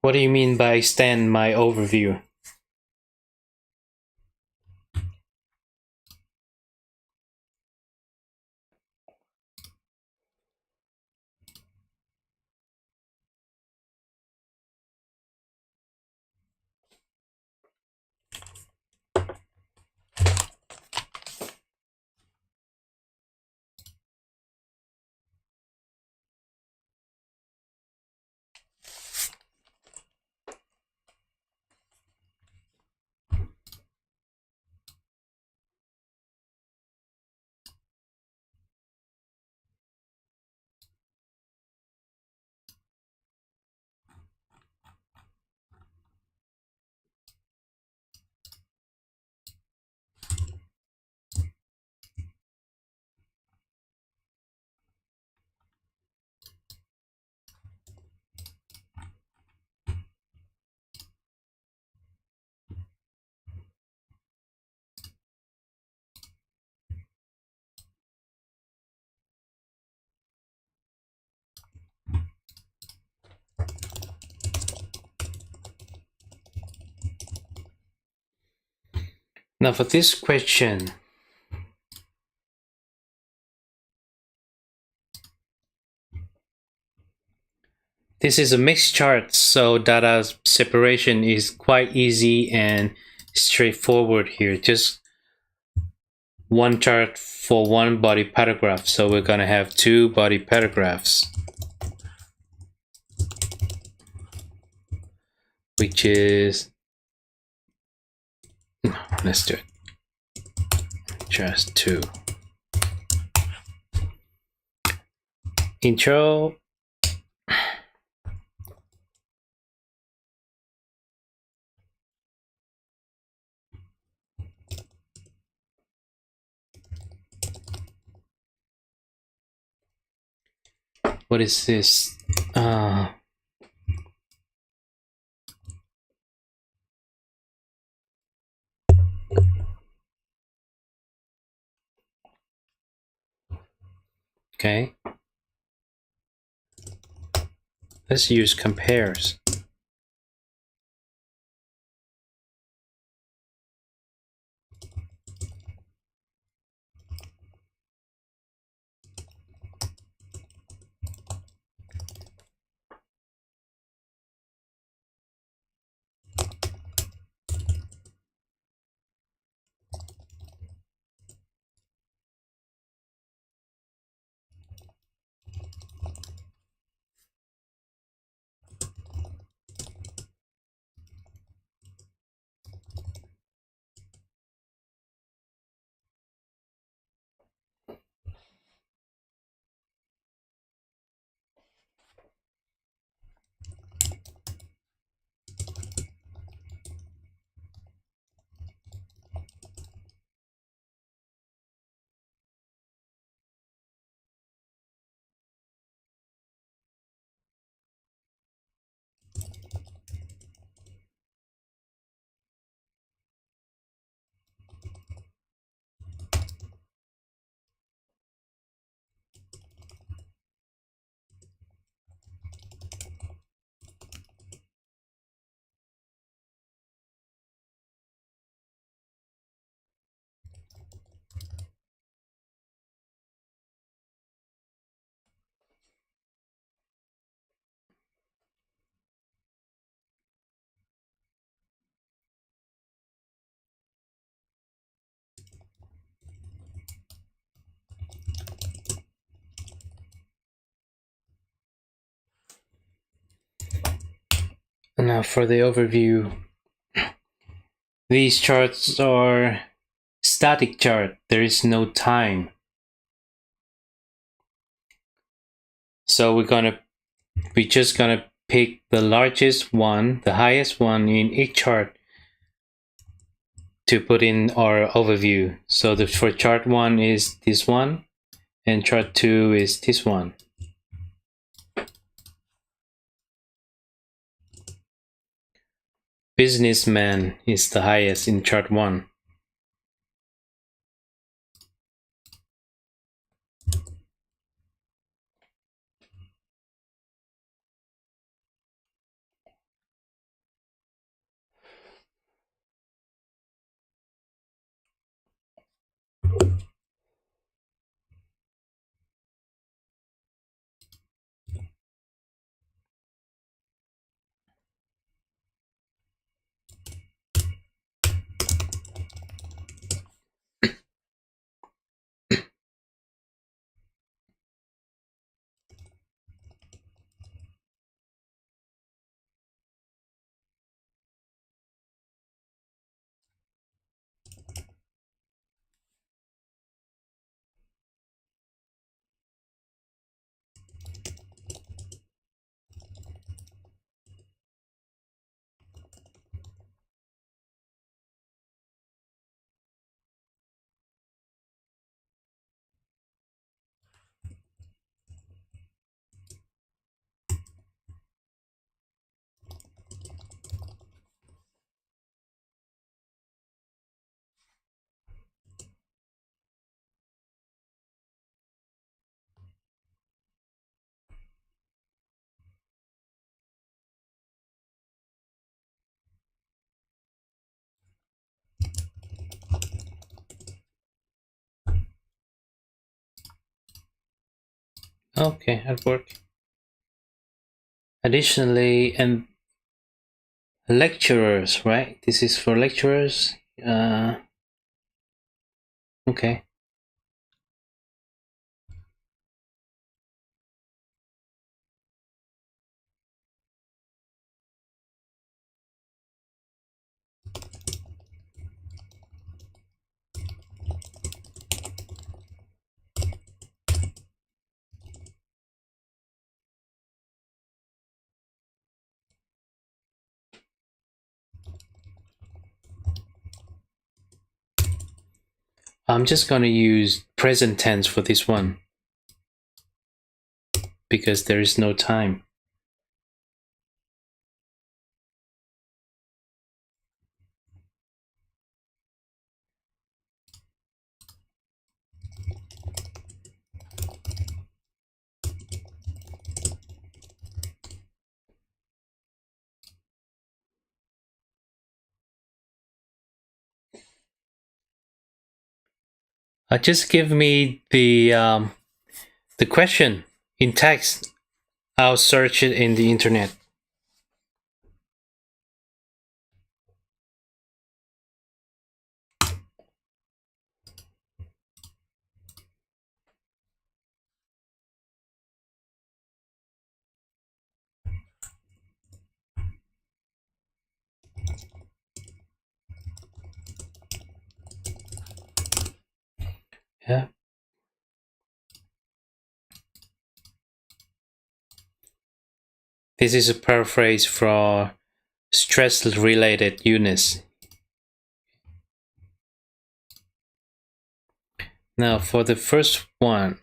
S1: What do you mean by extend my overview? Now for this question, this is a mixed chart, so data separation is quite easy and straightforward here. Just one chart for one body paragraph. So we're going to have two body paragraphs, which is, let's do it, just two. Intro, what is this? Okay, let's use compares. Now for the overview, these charts are static chart. There is no time. So we're just gonna pick the largest one, the highest one in each chart to put in our overview. So for chart 1 is this one, and chart 2 is this one. Businessman is the highest in chart 1. Okay, at work. Additionally, and lecturers, right? This is for lecturers. Okay. I'm just going to use present tense for this one because there is no time. Just give me the question in text. I'll search it in the internet. Yeah. This is a paraphrase for stress-related illness. Now, for the first one,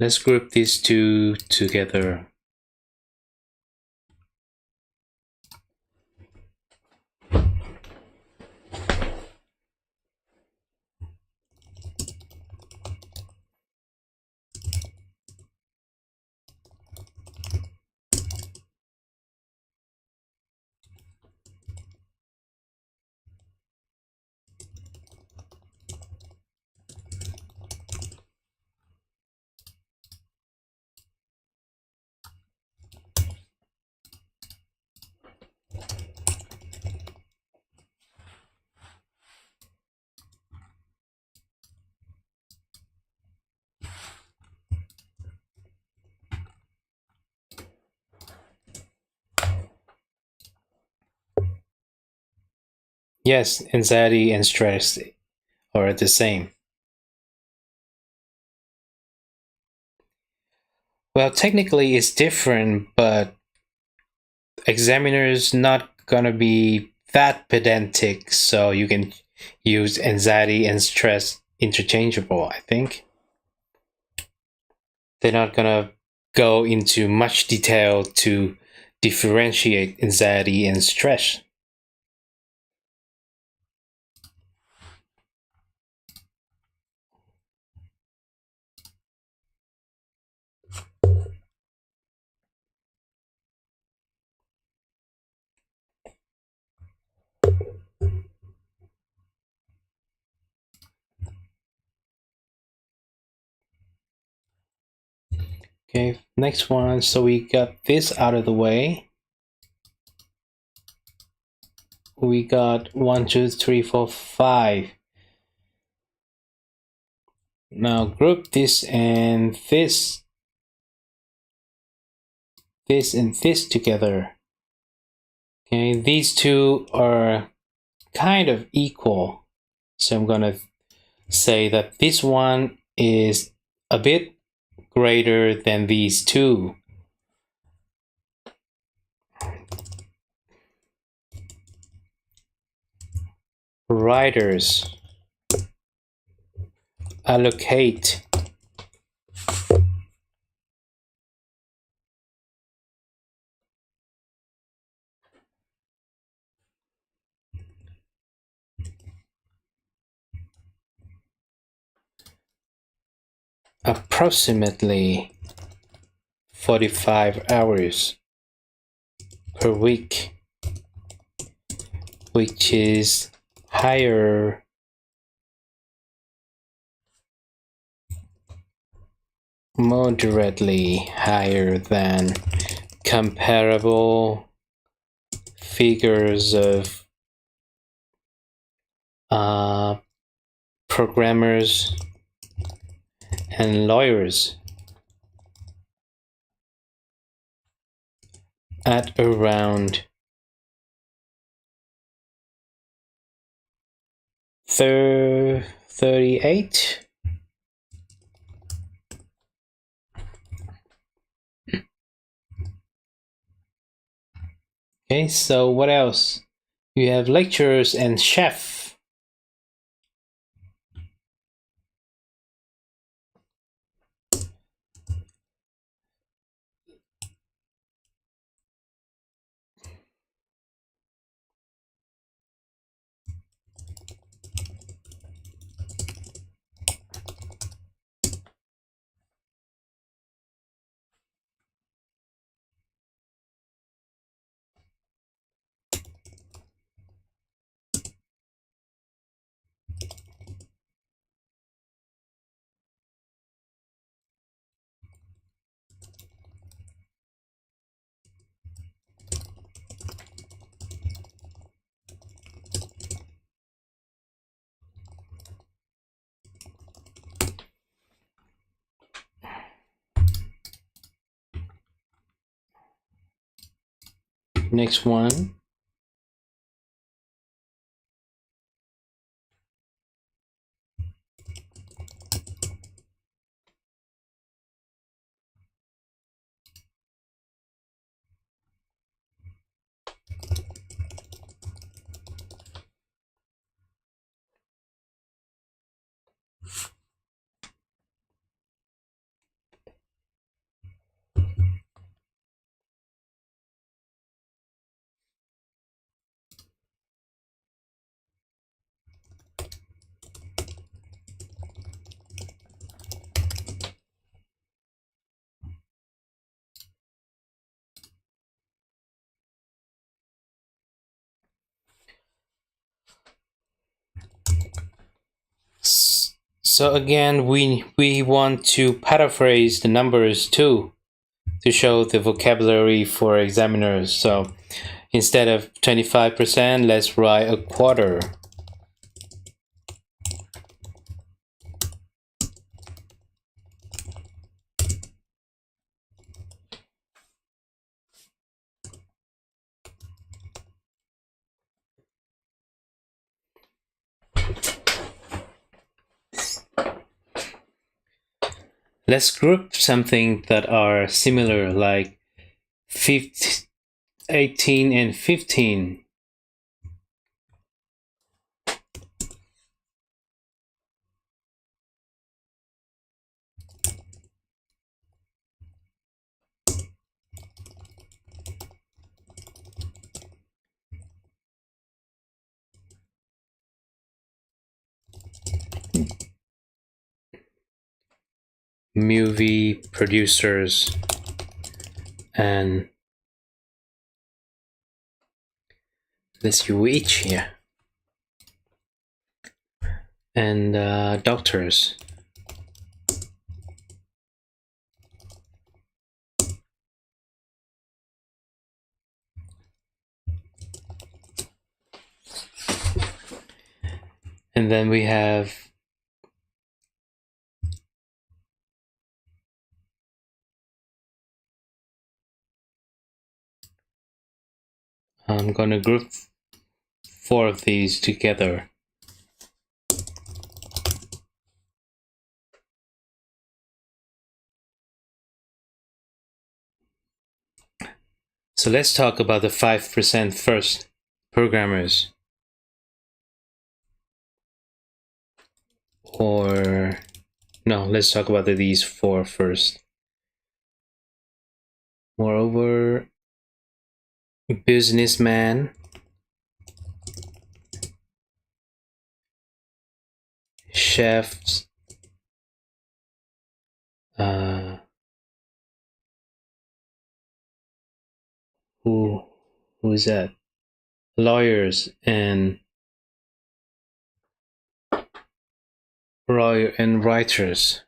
S1: let's group these two together. Yes, anxiety and stress are the same. Well, technically it's different, but examiners not gonna be that pedantic, so you can use anxiety and stress interchangeable, I think. They're not gonna go into much detail to differentiate anxiety and stress. Okay, next one. So we got this out of the way. we got 1, 2, 3, 4, 5. Now group this and this and this together. Okay, these two are kind of equal. So I'm gonna say that this one is a bit greater than these two. Writers allocate approximately 45 hours per week, which is higher moderately higher than comparable figures of programmers and lawyers at around 38. Okay, so what else? You have lecturers and chef. Next one. So again, we want to paraphrase the numbers too to show the vocabulary for examiners. So instead of 25%, let's write a quarter. Let's group something that are similar, like 15, 18 and 15. Movie producers and let's see which here and doctors. And then we have I'm going to group 4 of these together. So let's talk about the 5% first. Programmers. Or no, let's talk about these 4 first. Moreover, businessman, chefs, who is that? Lawyers and writers.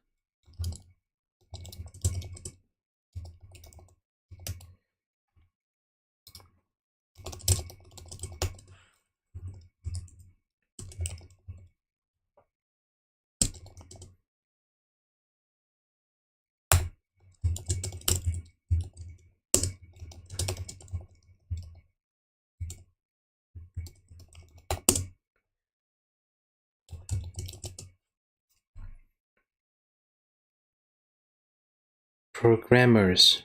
S1: Programmers.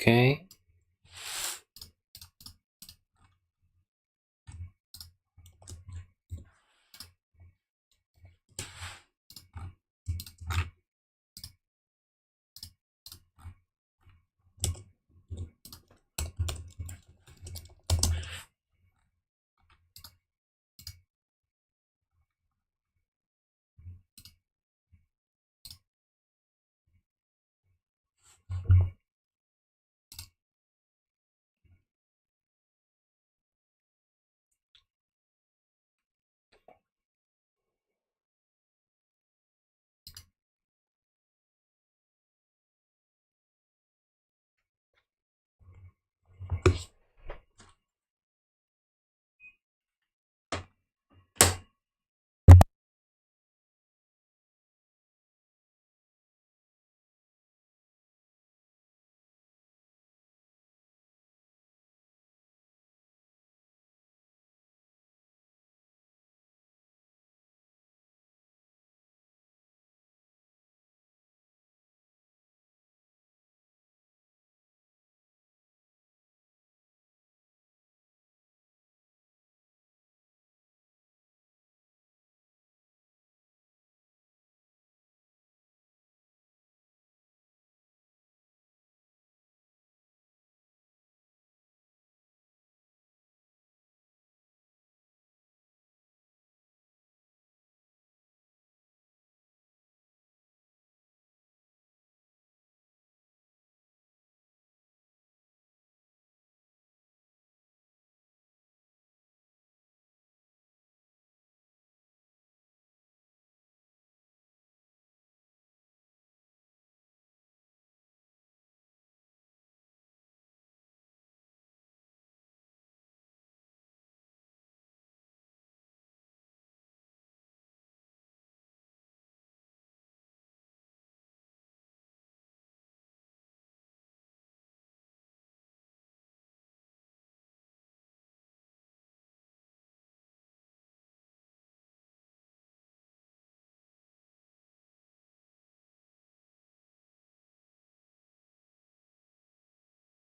S1: Okay.